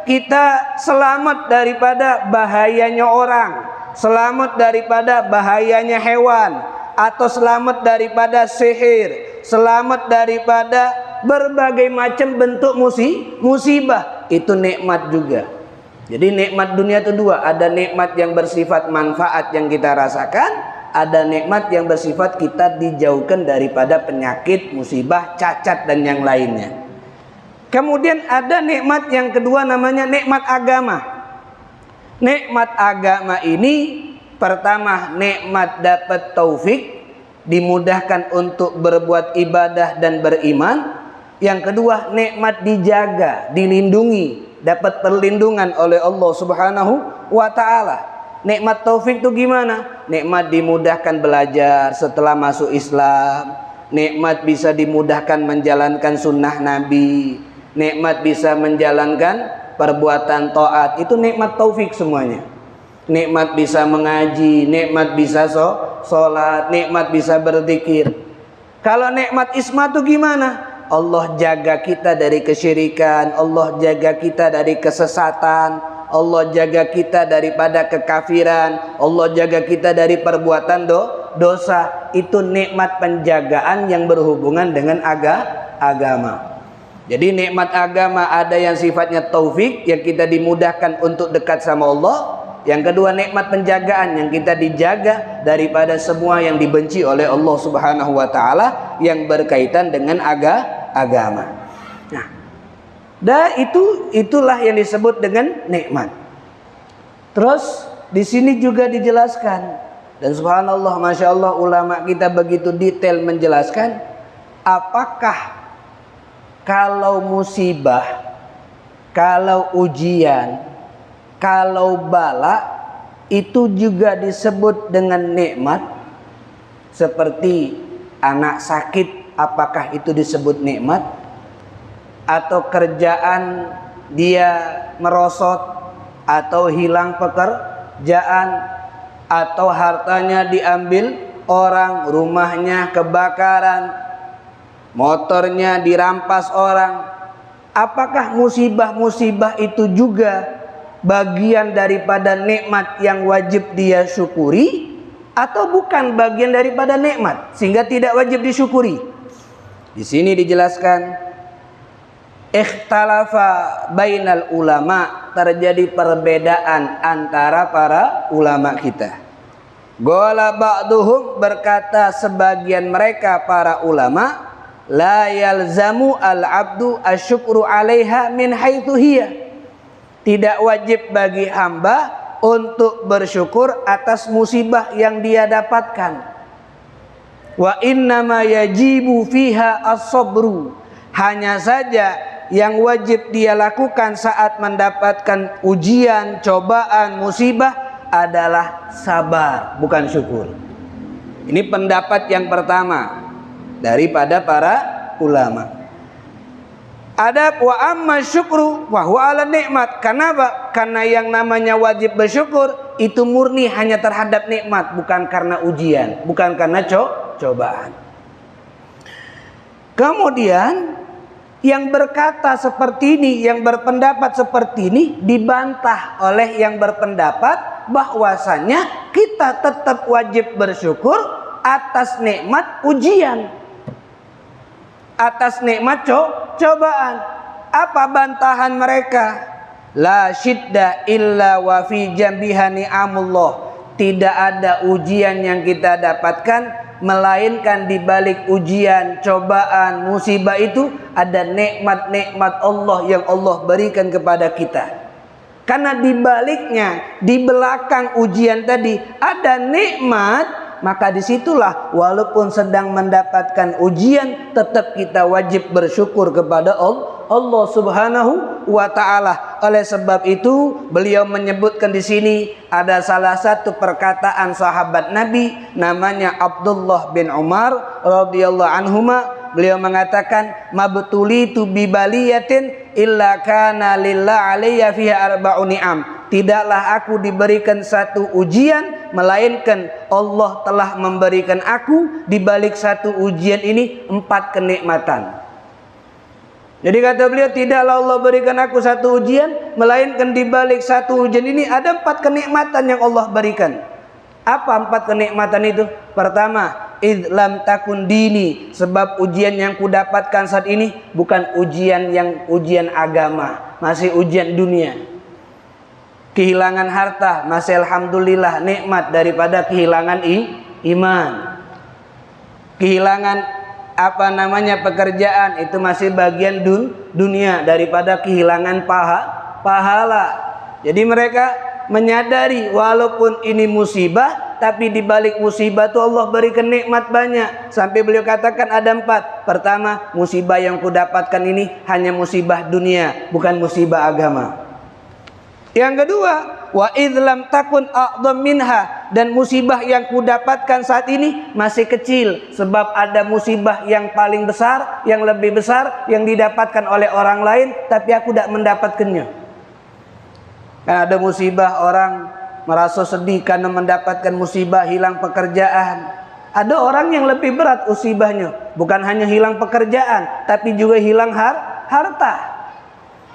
kita selamat daripada bahayanya orang, selamat daripada bahayanya hewan, atau selamat daripada sihir, selamat daripada berbagai macam bentuk musibah. Itu nikmat juga. Jadi nikmat dunia itu dua. Ada nikmat yang bersifat manfaat yang kita rasakan, ada nikmat yang bersifat kita dijauhkan daripada penyakit, musibah, cacat, dan yang lainnya. Kemudian ada nikmat yang kedua, namanya nikmat agama. Nikmat agama ini pertama, nikmat dapat taufik, dimudahkan untuk berbuat ibadah dan beriman. Yang kedua, nikmat dijaga, dilindungi, dapat perlindungan oleh Allah Subhanahu wa taala. Nikmat taufik itu gimana? Nikmat dimudahkan belajar setelah masuk Islam, nikmat bisa dimudahkan menjalankan sunnah Nabi, nikmat bisa menjalankan perbuatan taat. Itu nikmat taufik semuanya. Nikmat bisa mengaji, nikmat bisa sholat, nikmat bisa berzikir. Kalau nikmat isma itu gimana? Allah jaga kita dari kesyirikan, Allah jaga kita dari kesesatan, Allah jaga kita daripada kekafiran, Allah jaga kita dari perbuatan dosa. Itu nikmat penjagaan yang berhubungan dengan agama. Jadi nikmat agama ada yang sifatnya taufik, yang kita dimudahkan untuk dekat sama Allah. Yang kedua, nikmat penjagaan, yang kita dijaga daripada semua yang dibenci oleh Allah Subhanahu wa taala yang berkaitan dengan agama. Nah, itulah yang disebut dengan nikmat. Terus di sini juga dijelaskan, dan subhanallah, masya Allah, ulama kita begitu detail menjelaskan, apakah kalau musibah, kalau ujian, kalau bala itu juga disebut dengan nikmat. Seperti anak sakit, apakah itu disebut nikmat? atau kerjaan dia merosot, atau hilang pekerjaan, atau hartanya diambil orang, rumahnya kebakaran, motornya dirampas orang. Apakah musibah-musibah itu juga bagian daripada nikmat yang wajib dia syukuri, atau bukan bagian daripada nikmat sehingga tidak wajib disyukuri? Di sini dijelaskan ikhtalafa bainal ulama, terjadi perbedaan antara para ulama kita. Qala ba'duhum, berkata sebagian mereka para ulama, la yalzamu al-abdu asyukru 'alaiha min haitsu hiya. Tidak wajib bagi hamba untuk bersyukur atas musibah yang dia dapatkan. Wa innama yajibu fiha as-sabru. Hanya saja yang wajib dia lakukan saat mendapatkan ujian, cobaan, musibah adalah sabar, bukan syukur. Ini pendapat yang pertama daripada para ulama. Ada wa amma syukru wa huwa ala nikmat. Kenapa? Karena yang namanya wajib bersyukur itu murni hanya terhadap nikmat, bukan karena ujian, bukan karena cobaan. Kemudian yang berkata seperti ini, yang berpendapat seperti ini dibantah oleh yang berpendapat bahwasanya kita tetap wajib bersyukur atas nikmat ujian, atas nikmat cobaan. Apa bantahan mereka? La syidda illa wa fi jambiha ni'amullah. Tidak ada ujian yang kita dapatkan melainkan di balik ujian, cobaan, musibah itu ada nikmat-nikmat Allah yang Allah berikan kepada kita. Karena di baliknya, di belakang ujian tadi ada nikmat, maka disitulah walaupun sedang mendapatkan ujian tetap kita wajib bersyukur kepada Allah Subhanahu wa taala. Oleh sebab itu beliau menyebutkan di sini ada salah satu perkataan sahabat Nabi namanya Abdullah bin Umar radhiyallahu anhuma. Beliau mengatakan, mabtulitu bibaliyatin illa kana lillah alayya fiha arba'u ni'am. Tidaklah aku diberikan satu ujian melainkan Allah telah memberikan aku di balik satu ujian ini 4 kenikmatan. Jadi kata beliau, tidaklah Allah berikan aku satu ujian melainkan di balik satu ujian ini ada 4 kenikmatan yang Allah berikan. Apa 4 kenikmatan itu? Pertama, idlam takun dini, sebab ujian yang kudapatkan saat ini bukan ujian agama, masih ujian dunia. Kehilangan harta, masih alhamdulillah nikmat daripada kehilangan iman. Kehilangan pekerjaan, itu masih bagian dunia daripada kehilangan pahala. Jadi mereka menyadari walaupun ini musibah, tapi di balik musibah itu Allah berikan nikmat banyak. Sampai beliau katakan ada 4. Pertama, musibah yang kudapatkan ini hanya musibah dunia, bukan musibah agama. Yang kedua, wa idlam takun a'dham minha, dan musibah yang kudapatkan saat ini masih kecil, sebab ada musibah yang paling besar, yang lebih besar yang didapatkan oleh orang lain tapi aku tidak mendapatkannya. Kan ada musibah orang merasa sedih karena mendapatkan musibah hilang pekerjaan. Ada orang yang lebih berat musibahnya, bukan hanya hilang pekerjaan tapi juga hilang harta.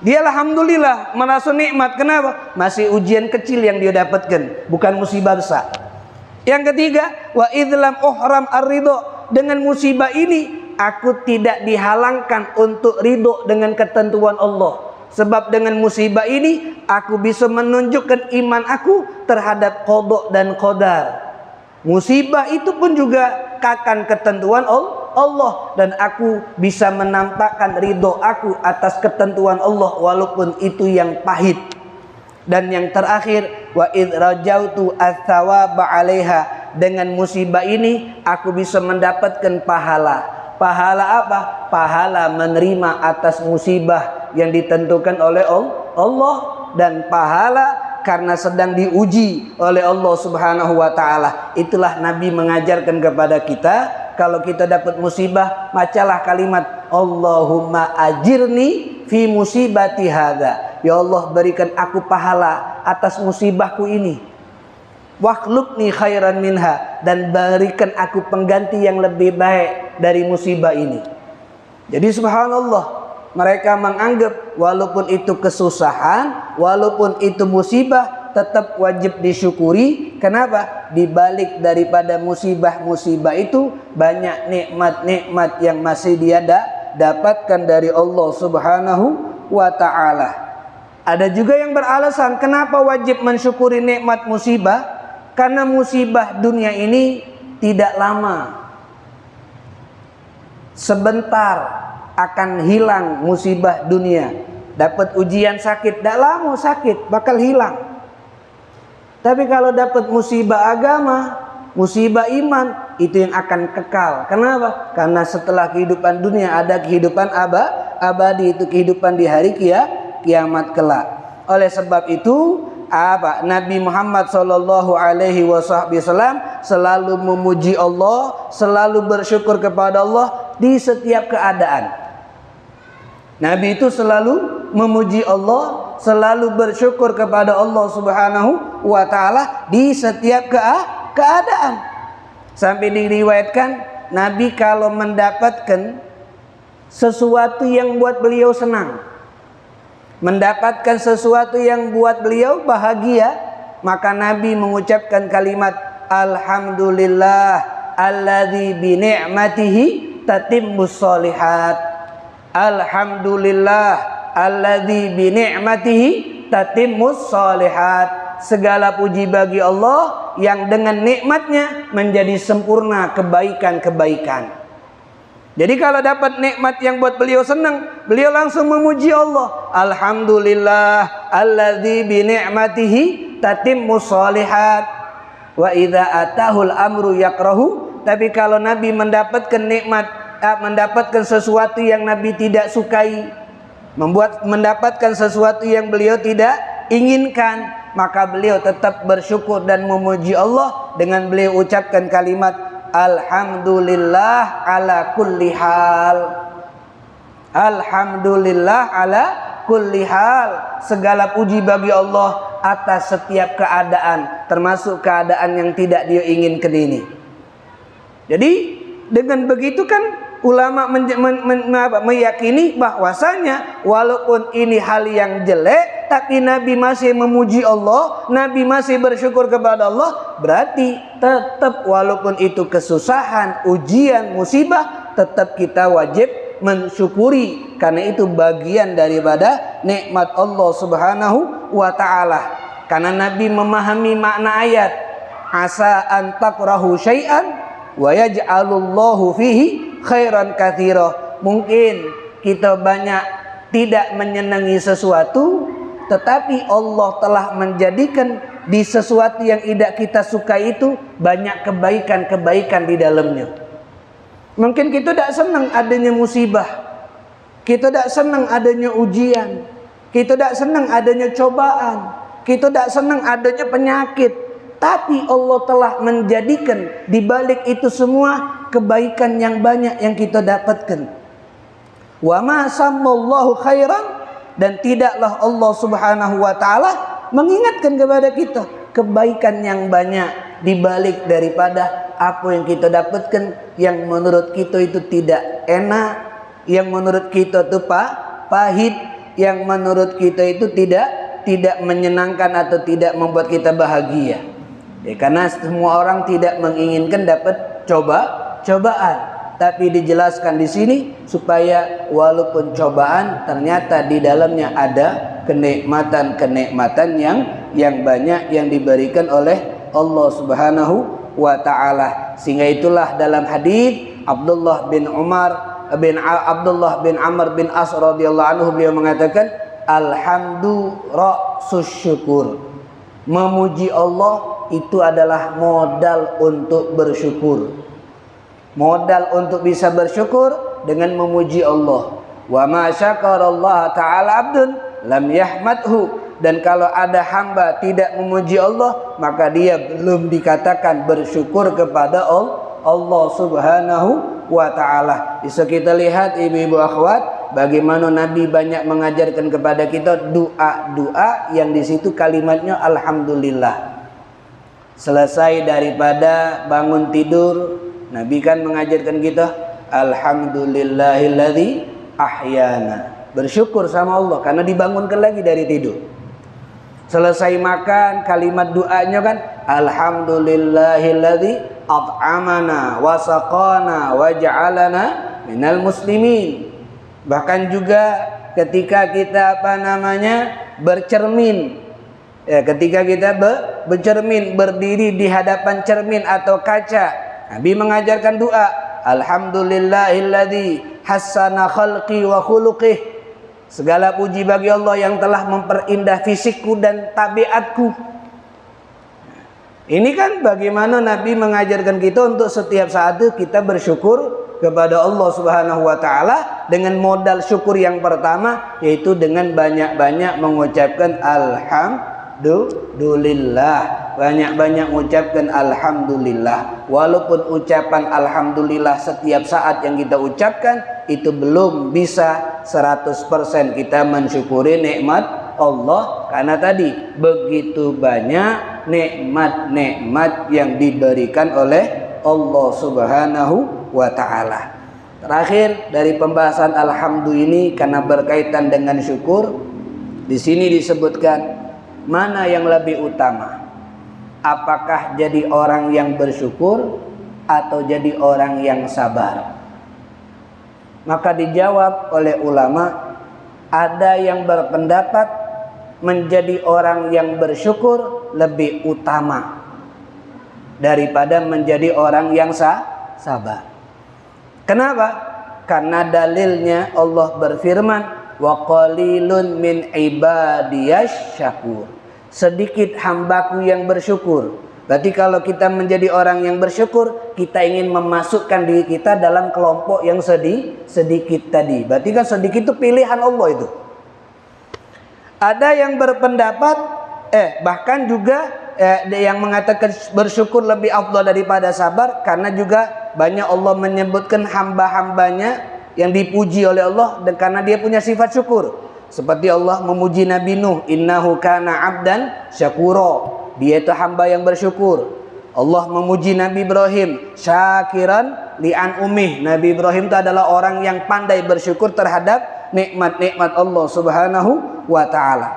Dia alhamdulillah merasa nikmat. Kenapa? Masih ujian kecil yang dia dapatkan, bukan musibah besar. Yang ketiga, wa idlam uhram ar-ridho, dengan musibah ini aku tidak dihalangkan untuk ridho dengan ketentuan Allah. Sebab dengan musibah ini aku bisa menunjukkan iman aku terhadap qada dan qadar. Musibah itu pun juga akan ketentuan Allah, dan aku bisa menampakkan ridho aku atas ketentuan Allah walaupun itu yang pahit. Dan yang terakhir, wa id rajautu ats-tsawaba 'alaiha, dengan musibah ini aku bisa mendapatkan pahala. Pahala apa? Pahala menerima atas musibah yang ditentukan oleh Allah, dan pahala karena sedang diuji oleh Allah Subhanahu wa taala. Itulah Nabi mengajarkan kepada kita, kalau kita dapat musibah, bacalah kalimat Allahumma ajirni fi musibati hadza. Ya Allah, berikan aku pahala atas musibahku ini. Wakhlubni khairan minha, dan berikan aku pengganti yang lebih baik dari musibah ini. Jadi subhanallah, mereka menganggap walaupun itu kesusahan, walaupun itu musibah, tetap wajib disyukuri. Kenapa? Di balik daripada musibah-musibah itu banyak nikmat-nikmat yang masih dia dapatkan dari Allah Subhanahu wa taala. Ada juga yang beralasan kenapa wajib mensyukuri nikmat musibah? Karena musibah dunia ini tidak lama. Sebentar akan hilang musibah dunia. Dapat ujian sakit, tidak lama sakit, bakal hilang. Tapi kalau dapat musibah agama, musibah iman, itu yang akan kekal. Kenapa? Karena setelah kehidupan dunia ada kehidupan abadi, itu kehidupan di hari kiamat kelak. Oleh sebab itu, Nabi Muhammad sallallahu alaihi wasallam selalu memuji Allah, selalu bersyukur kepada Allah di setiap keadaan. Nabi itu selalu memuji Allah, selalu bersyukur kepada Allah Subhanahu wa taala di setiap keadaan. Sampai diriwayatkan Nabi kalau mendapatkan sesuatu yang buat beliau senang, mendapatkan sesuatu yang buat beliau bahagia, maka Nabi mengucapkan kalimat alhamdulillah alladzi bi ni'matihi tatimmus sholihat. Alhamdulillah alladzi bi ni'matihi tatimmus sholihat. Segala puji bagi Allah yang dengan nikmatnya menjadi sempurna kebaikan-kebaikan. Jadi kalau dapat nikmat yang buat beliau senang, beliau langsung memuji Allah. Alhamdulillah alladzi bi ni'matihi tatimmus sholihat. Wa idza atahul amru yakrahu. Tapi kalau Nabi mendapatkan nikmat, mendapatkan sesuatu yang Nabi tidak sukai, mendapatkan sesuatu yang beliau tidak inginkan, maka beliau tetap bersyukur dan memuji Allah dengan beliau ucapkan kalimat alhamdulillah ala kulli hal. Alhamdulillah ala kulli hal. Segala puji bagi Allah atas setiap keadaan, termasuk keadaan yang tidak dia inginkan ini. Jadi dengan begitu kan ulama meyakini bahwasanya walaupun ini hal yang jelek, tapi Nabi masih memuji Allah, Nabi masih bersyukur kepada Allah, berarti tetap walaupun itu kesusahan, ujian, musibah, tetap kita wajib mensyukuri, karena itu bagian daripada nikmat Allah Subhanahu wa taala. Karena Nabi memahami makna ayat asa an takrahu syai'an wa yaj'alullahu fihi khairan katsira. Mungkin kita banyak tidak menyenangi sesuatu, tetapi Allah telah menjadikan di sesuatu yang tidak kita suka itu banyak kebaikan-kebaikan di dalamnya. Mungkin kita tidak senang adanya musibah, kita tidak senang adanya ujian, kita tidak senang adanya cobaan, kita tidak senang adanya penyakit. Tapi Allah telah menjadikan di balik itu semua kebaikan yang banyak yang kita dapatkan. Wa ma sammallahu khairan, dan tidaklah Allah Subhanahu wa taala mengingatkan kepada kita kebaikan yang banyak di balik daripada apa yang kita dapatkan yang menurut kita itu tidak enak, yang menurut kita itu pahit, yang menurut kita itu tidak menyenangkan atau tidak membuat kita bahagia. Ya, karena semua orang tidak menginginkan dapat cobaan, tapi dijelaskan di sini supaya walaupun cobaan ternyata di dalamnya ada kenikmatan-kenikmatan yang banyak yang diberikan oleh Allah Subhanahu wa taala. Sehingga itulah dalam hadis Abdullah bin Amr bin As radhiyallahu anhu, beliau mengatakan alhamdu ra'sus syukur. Memuji Allah itu adalah modal untuk bersyukur. Modal untuk bisa bersyukur dengan memuji Allah. Wa ma syakarallaha ta'ala abdun lam yahmadhu Dan kalau ada hamba tidak memuji Allah, maka dia belum dikatakan bersyukur kepada Allah Subhanahu wa ta'ala. Bisa kita lihat ibu-ibu akhwat, bagaimana Nabi banyak mengajarkan kepada kita doa-doa yang di situ kalimatnya alhamdulillah. Selesai daripada bangun tidur, Nabi kan mengajarkan kita alhamdulillahilladzi ahyana. Bersyukur sama Allah karena dibangunkan lagi dari tidur. Selesai makan, kalimat doanya kan alhamdulillahilladzi at'amana wa saqana wa ja'alana minal muslimin. Bahkan juga ketika kita bercermin, ketika kita bercermin, berdiri di hadapan cermin atau kaca, Nabi mengajarkan doa alhamdulillahilladzi hassana khalqi wa khuluqih. Segala puji bagi Allah yang telah memperindah fisikku dan tabiatku. Ini kan bagaimana Nabi mengajarkan kita untuk setiap saat itu kita bersyukur kepada Allah Subhanahu wa ta'ala dengan modal syukur yang pertama, yaitu dengan banyak-banyak mengucapkan alhamdulillah. Banyak-banyak mengucapkan alhamdulillah. Walaupun ucapan alhamdulillah setiap saat yang kita ucapkan itu belum bisa 100% kita mensyukuri nikmat Allah, karena tadi begitu banyak nikmat-nikmat yang diberikan oleh Allah Subhanahu wa ta'ala. Terakhir dari pembahasan alhamdulillah ini, karena berkaitan dengan syukur, di sini disebutkan mana yang lebih utama, apakah jadi orang yang bersyukur atau jadi orang yang sabar? Maka dijawab oleh ulama, ada yang berpendapat menjadi orang yang bersyukur lebih utama daripada menjadi orang yang sabar. Kenapa? Karena dalilnya Allah berfirman, wa qalilun min ibadiyasy syakur. Sedikit hambaku yang bersyukur. Berarti kalau kita menjadi orang yang bersyukur, kita ingin memasukkan diri kita dalam kelompok yang sedikit tadi. Berarti kan sedikit itu pilihan Allah itu. Ada yang berpendapat bahkan juga yang mengatakan bersyukur lebih afdal daripada sabar, karena juga banyak Allah menyebutkan hamba-hambanya yang dipuji oleh Allah dan karena dia punya sifat syukur. Seperti Allah memuji Nabi Nuh, innahu kana abdan syakura. Dia itu hamba yang bersyukur. Allah memuji Nabi Ibrahim, syakiran li'an umih. Nabi Ibrahim itu adalah orang yang pandai bersyukur terhadap nikmat-nikmat Allah Subhanahu wa ta'ala.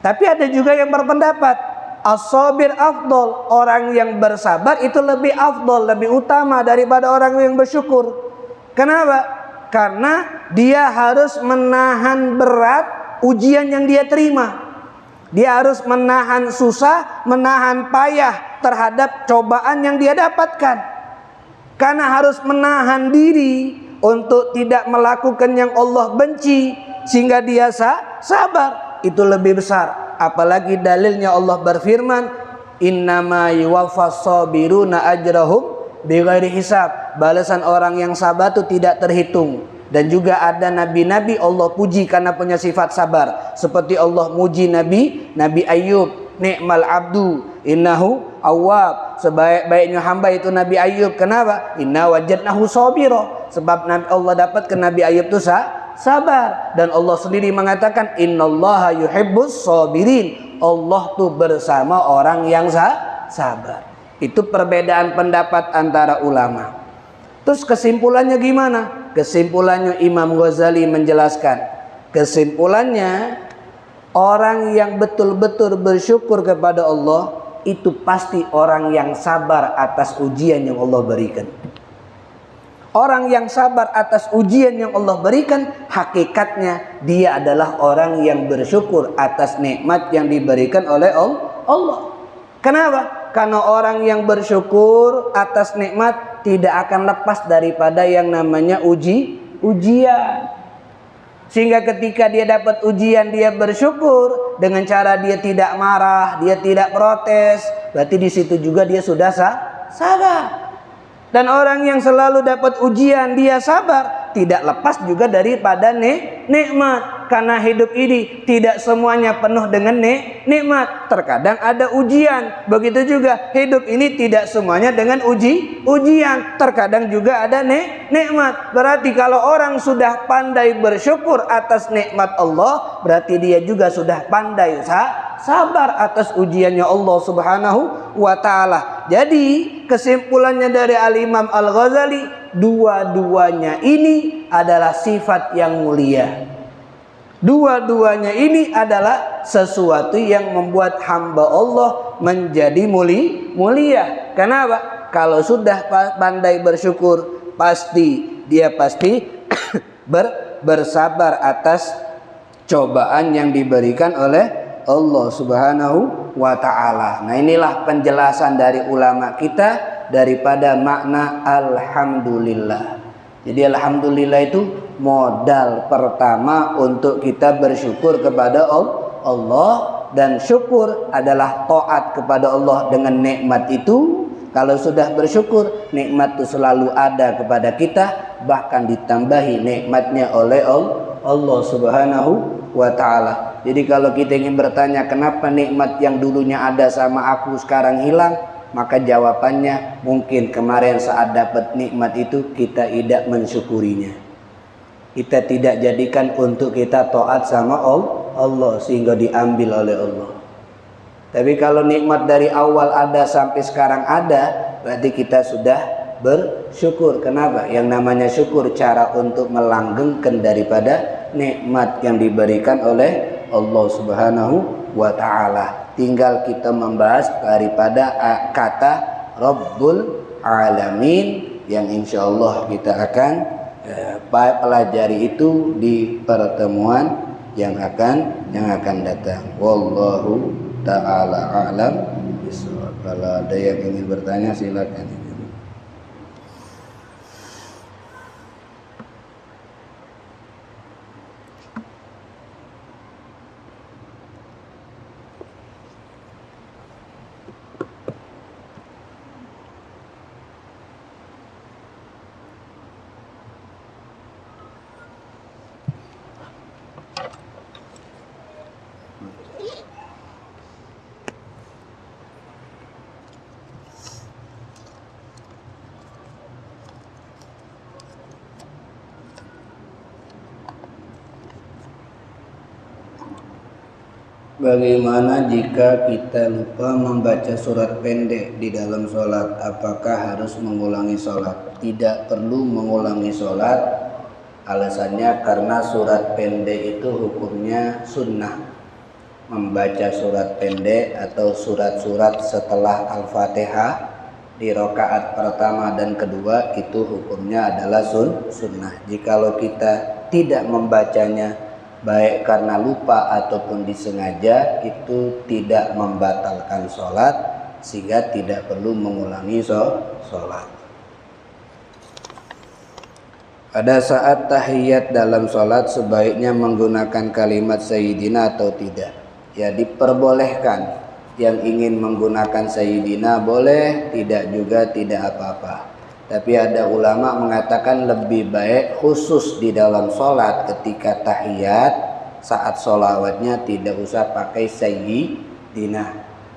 Tapi ada juga yang berpendapat as-sabir afdol, orang yang bersabar itu lebih afdol, lebih utama daripada orang yang bersyukur. Kenapa? Karena dia harus menahan berat ujian yang dia terima. Dia harus menahan susah, menahan payah terhadap cobaan yang dia dapatkan. Karena harus menahan diri untuk tidak melakukan yang Allah benci, sehingga dia sabar, itu lebih besar. Apalagi dalilnya Allah berfirman, innama yuwaffas sabiruna ajrahum bighairi hisab. Balasan orang yang sabar itu tidak terhitung. Dan juga ada nabi-nabi Allah puji karena punya sifat sabar. Seperti Allah muji Nabi Ayub, ni'mal abdu innahu awwab. Sebaik-baiknya hamba itu Nabi Ayub. Kenapa? Inna wajadnahu sabira. Sebab Allah dapatkan Nabi Ayub itu sabar. Dan Allah sendiri mengatakan innallaha yuhibbus sabirin. Allah tuh bersama orang yang sabar. Itu perbedaan pendapat antara ulama. Terus kesimpulannya gimana? Kesimpulannya Imam Ghazali menjelaskan, kesimpulannya orang yang betul-betul bersyukur kepada Allah itu pasti orang yang sabar atas ujian yang Allah berikan. Orang yang sabar atas ujian yang Allah berikan, hakikatnya dia adalah orang yang bersyukur atas nikmat yang diberikan oleh Allah. Kenapa? Karena orang yang bersyukur atas nikmat tidak akan lepas daripada yang namanya ujian. Sehingga ketika dia dapat ujian, dia bersyukur dengan cara dia tidak marah, dia tidak protes. Berarti di situ juga dia sudah sabar. Dan orang yang selalu dapat ujian, dia sabar, tidak lepas juga daripada nikmat. Karena hidup ini tidak semuanya penuh dengan nikmat. Terkadang ada ujian. Begitu juga hidup ini tidak semuanya dengan ujian. Terkadang juga ada nikmat. Berarti kalau orang sudah pandai bersyukur atas nikmat Allah, berarti dia juga sudah pandai sabar atas ujiannya Allah Subhanahu wa ta'ala. Jadi kesimpulannya dari Al-Imam Al-Ghazali, dua-duanya ini adalah sifat yang mulia. Dua-duanya ini adalah sesuatu yang membuat hamba Allah menjadi mulia. Kenapa? Kalau sudah pandai bersyukur, dia pasti bersabar atas cobaan yang diberikan oleh Allah Subhanahu wa ta'ala. Nah, inilah penjelasan dari ulama kita daripada makna alhamdulillah. Jadi alhamdulillah itu modal pertama untuk kita bersyukur kepada Allah, dan syukur adalah taat kepada Allah dengan nikmat itu. Kalau sudah bersyukur, nikmat itu selalu ada kepada kita, bahkan ditambahi nikmatnya oleh Allah Subhanahu wa ta'ala. Jadi kalau kita ingin bertanya kenapa nikmat yang dulunya ada sama aku sekarang hilang, maka jawabannya mungkin kemarin saat dapat nikmat itu kita tidak mensyukurinya. Kita tidak jadikan untuk kita taat sama Allah sehingga diambil oleh Allah. Tapi kalau nikmat dari awal ada sampai sekarang ada, berarti kita sudah bersyukur. Kenapa? Yang namanya syukur cara untuk melanggengkan daripada nikmat yang diberikan oleh Allah Subhanahu wa ta'ala. Tinggal kita membahas daripada kata Rabbul Alamin yang insya Allah kita akan pelajari itu di pertemuan yang akan datang. Wallahu ta'ala a'lam bishawab. Kalau ada yang ingin bertanya silakan. Bagaimana jika kita lupa membaca surat pendek di dalam sholat? Apakah harus mengulangi sholat? Tidak perlu mengulangi sholat. Alasannya karena surat pendek itu hukumnya sunnah. Membaca surat pendek atau surat-surat setelah Al-Fatihah di rakaat pertama dan kedua itu hukumnya adalah sunnah. Jikalau kita tidak membacanya baik karena lupa ataupun disengaja, itu tidak membatalkan sholat, sehingga tidak perlu mengulangi sholat. Pada saat tahiyat dalam sholat sebaiknya menggunakan kalimat Sayyidina atau tidak? Ya, diperbolehkan. Yang ingin menggunakan Sayyidina boleh, tidak juga tidak apa-apa. Tapi ada ulama mengatakan lebih baik khusus di dalam sholat ketika tahiyat, saat sholawatnya tidak usah pakai Sayyidina.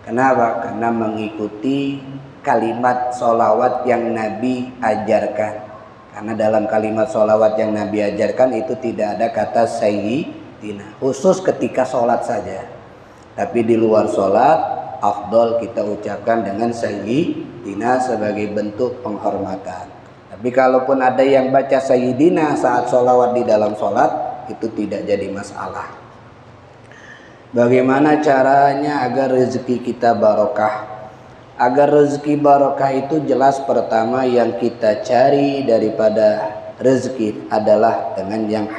Kenapa? Karena mengikuti kalimat sholawat yang Nabi ajarkan. Karena dalam kalimat sholawat yang Nabi ajarkan itu tidak ada kata Sayyidina. Khusus ketika sholat saja. Tapi di luar sholat, afdol kita ucapkan dengan Sayyidina sebagai bentuk penghormatan. Tapi kalaupun ada yang baca Sayyidina saat sholawat di dalam sholat, itu tidak jadi masalah. Bagaimana caranya agar rezeki kita barokah? Agar rezeki barokah itu jelas pertama yang kita cari daripada rezeki adalah dengan yang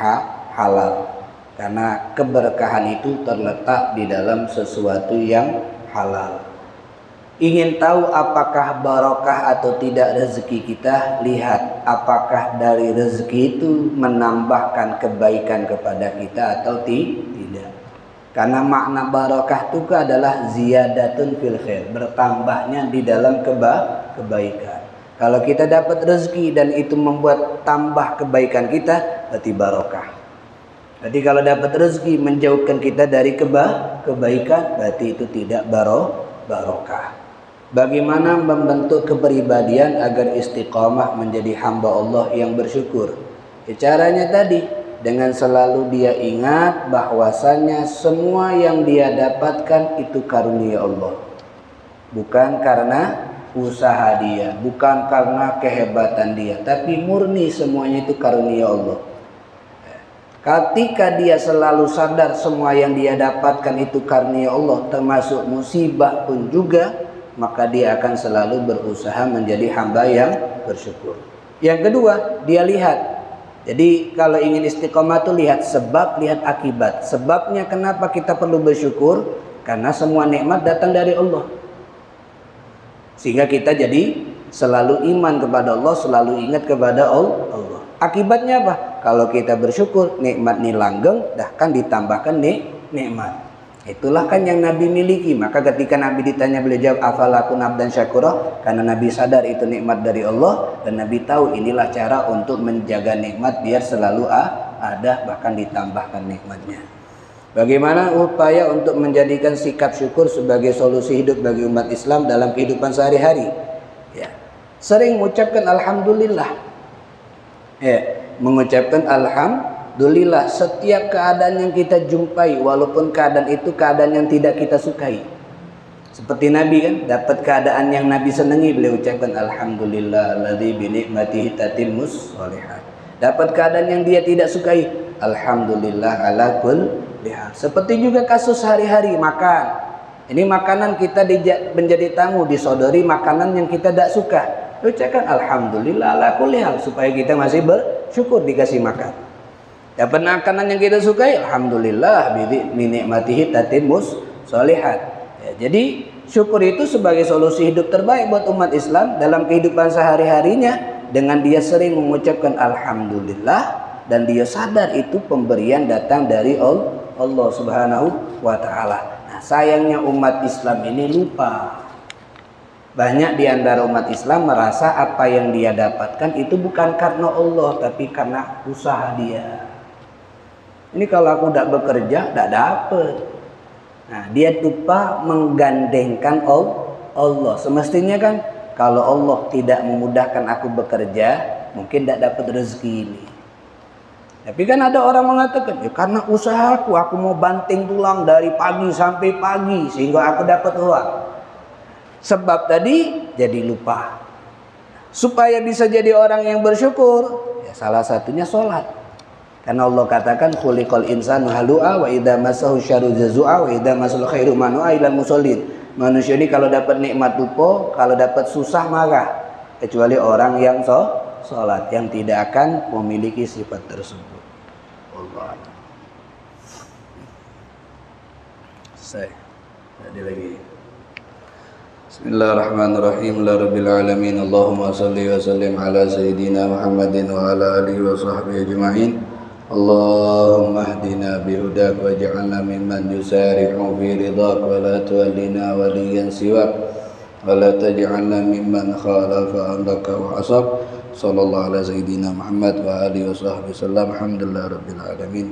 halal. Karena keberkahan itu terletak di dalam sesuatu yang halal. Ingin tahu apakah barokah atau tidak rezeki kita? Lihat apakah dari rezeki itu menambahkan kebaikan kepada kita atau tidak. Karena makna barokah itu adalah ziyadatun fil khair, bertambahnya di dalam kebaikan. Kalau kita dapat rezeki dan itu membuat tambah kebaikan kita, berarti barokah. Jadi kalau dapat rezeki menjauhkan kita dari kebaikan, berarti itu tidak barokah. Bagaimana membentuk kepribadian agar istiqamah menjadi hamba Allah yang bersyukur? Caranya tadi, dengan selalu dia ingat bahwasanya semua yang dia dapatkan itu karunia Allah. Bukan karena usaha dia, bukan karena kehebatan dia, tapi murni semuanya itu karunia Allah. Ketika dia selalu sadar semua yang dia dapatkan itu karunia Allah, termasuk musibah pun juga, maka dia akan selalu berusaha menjadi hamba yang bersyukur. Yang kedua, dia lihat. Jadi kalau ingin istiqomah itu lihat sebab, lihat akibat. Sebabnya kenapa kita perlu bersyukur? Karena semua nikmat datang dari Allah. Sehingga kita jadi selalu iman kepada Allah, selalu ingat kepada Allah. Akibatnya apa? Kalau kita bersyukur, nikmat ini langgeng, bahkan ditambahkan nikmat. Itulah kan yang Nabi miliki. Maka ketika Nabi ditanya, beliau jawab, afalakun abdan syakura, karena Nabi sadar itu nikmat dari Allah, dan Nabi tahu inilah cara untuk menjaga nikmat biar selalu ada, bahkan ditambahkan nikmatnya. Bagaimana upaya untuk menjadikan sikap syukur sebagai solusi hidup bagi umat Islam dalam kehidupan sehari-hari? Ya, sering mengucapkan alhamdulillah. Ya, mengucapkan alhamdulillah setiap keadaan yang kita jumpai, walaupun keadaan itu keadaan yang tidak kita sukai. Seperti Nabi kan, dapat keadaan yang Nabi senangi, beliau ucapkan alhamdulillah alladzi bi ni'matihi tatimmus shalihat. Dapat keadaan yang dia tidak sukai, alhamdulillah ala kulli hal. Seperti juga kasus sehari-hari makan. Ini makanan kita menjadi tamu, disodori makanan yang kita tidak suka. Ucapkan alhamdulillah ala kulli hal supaya kita masih bersyukur dikasih makan. Dapat makanan yang kita sukai, alhamdulillah bi ni'matihi tatimmus shalihat. Ya, jadi syukur itu sebagai solusi hidup terbaik buat umat Islam dalam kehidupan sehari-harinya, dengan dia sering mengucapkan alhamdulillah dan dia sadar itu pemberian datang dari Allah Subhanahu wa taala. Nah, sayangnya umat Islam ini lupa. Banyak di antara umat Islam merasa apa yang dia dapatkan itu bukan karena Allah, tapi karena usaha dia. Ini kalau aku tidak bekerja, tidak dapat. Nah, dia lupa menggandengkan Allah. Semestinya kan kalau Allah tidak memudahkan aku bekerja, mungkin tidak dapat rezeki ini. Tapi kan ada orang mengatakan, ya karena usahaku, aku mau banting tulang dari pagi sampai pagi sehingga aku dapat uang. Sebab tadi jadi lupa. Supaya bisa jadi orang yang bersyukur, ya salah satunya sholat. Karena Allah katakan khuliqal insanu halu'a wa idza massahu syarru jazua wa idza massal khairu manu'a ilal musallin. Manusia ini kalau dapat nikmat lupa, kalau dapat susah marah. Kecuali orang yang sholat, yang tidak akan memiliki sifat tersebut. Allah. Selesai. Ada lagi. Bismillahirrahmanirrahim. Rabbil alamin. Allahumma salli wa sallim ala sayyidina Muhammadin wa ala alihi wa sahbihi ajma'in. Allahumma hdina bihudak waj'alna mimman yusari'u fi ridhak wa la tuwallina waliyan siwak wa la taj'alna mimman khalafa amraka wa asab. Sallallahu ala sayyidina Muhammad wa alihi wa sahbihi sallam. Alhamdulillah rabbil alamin.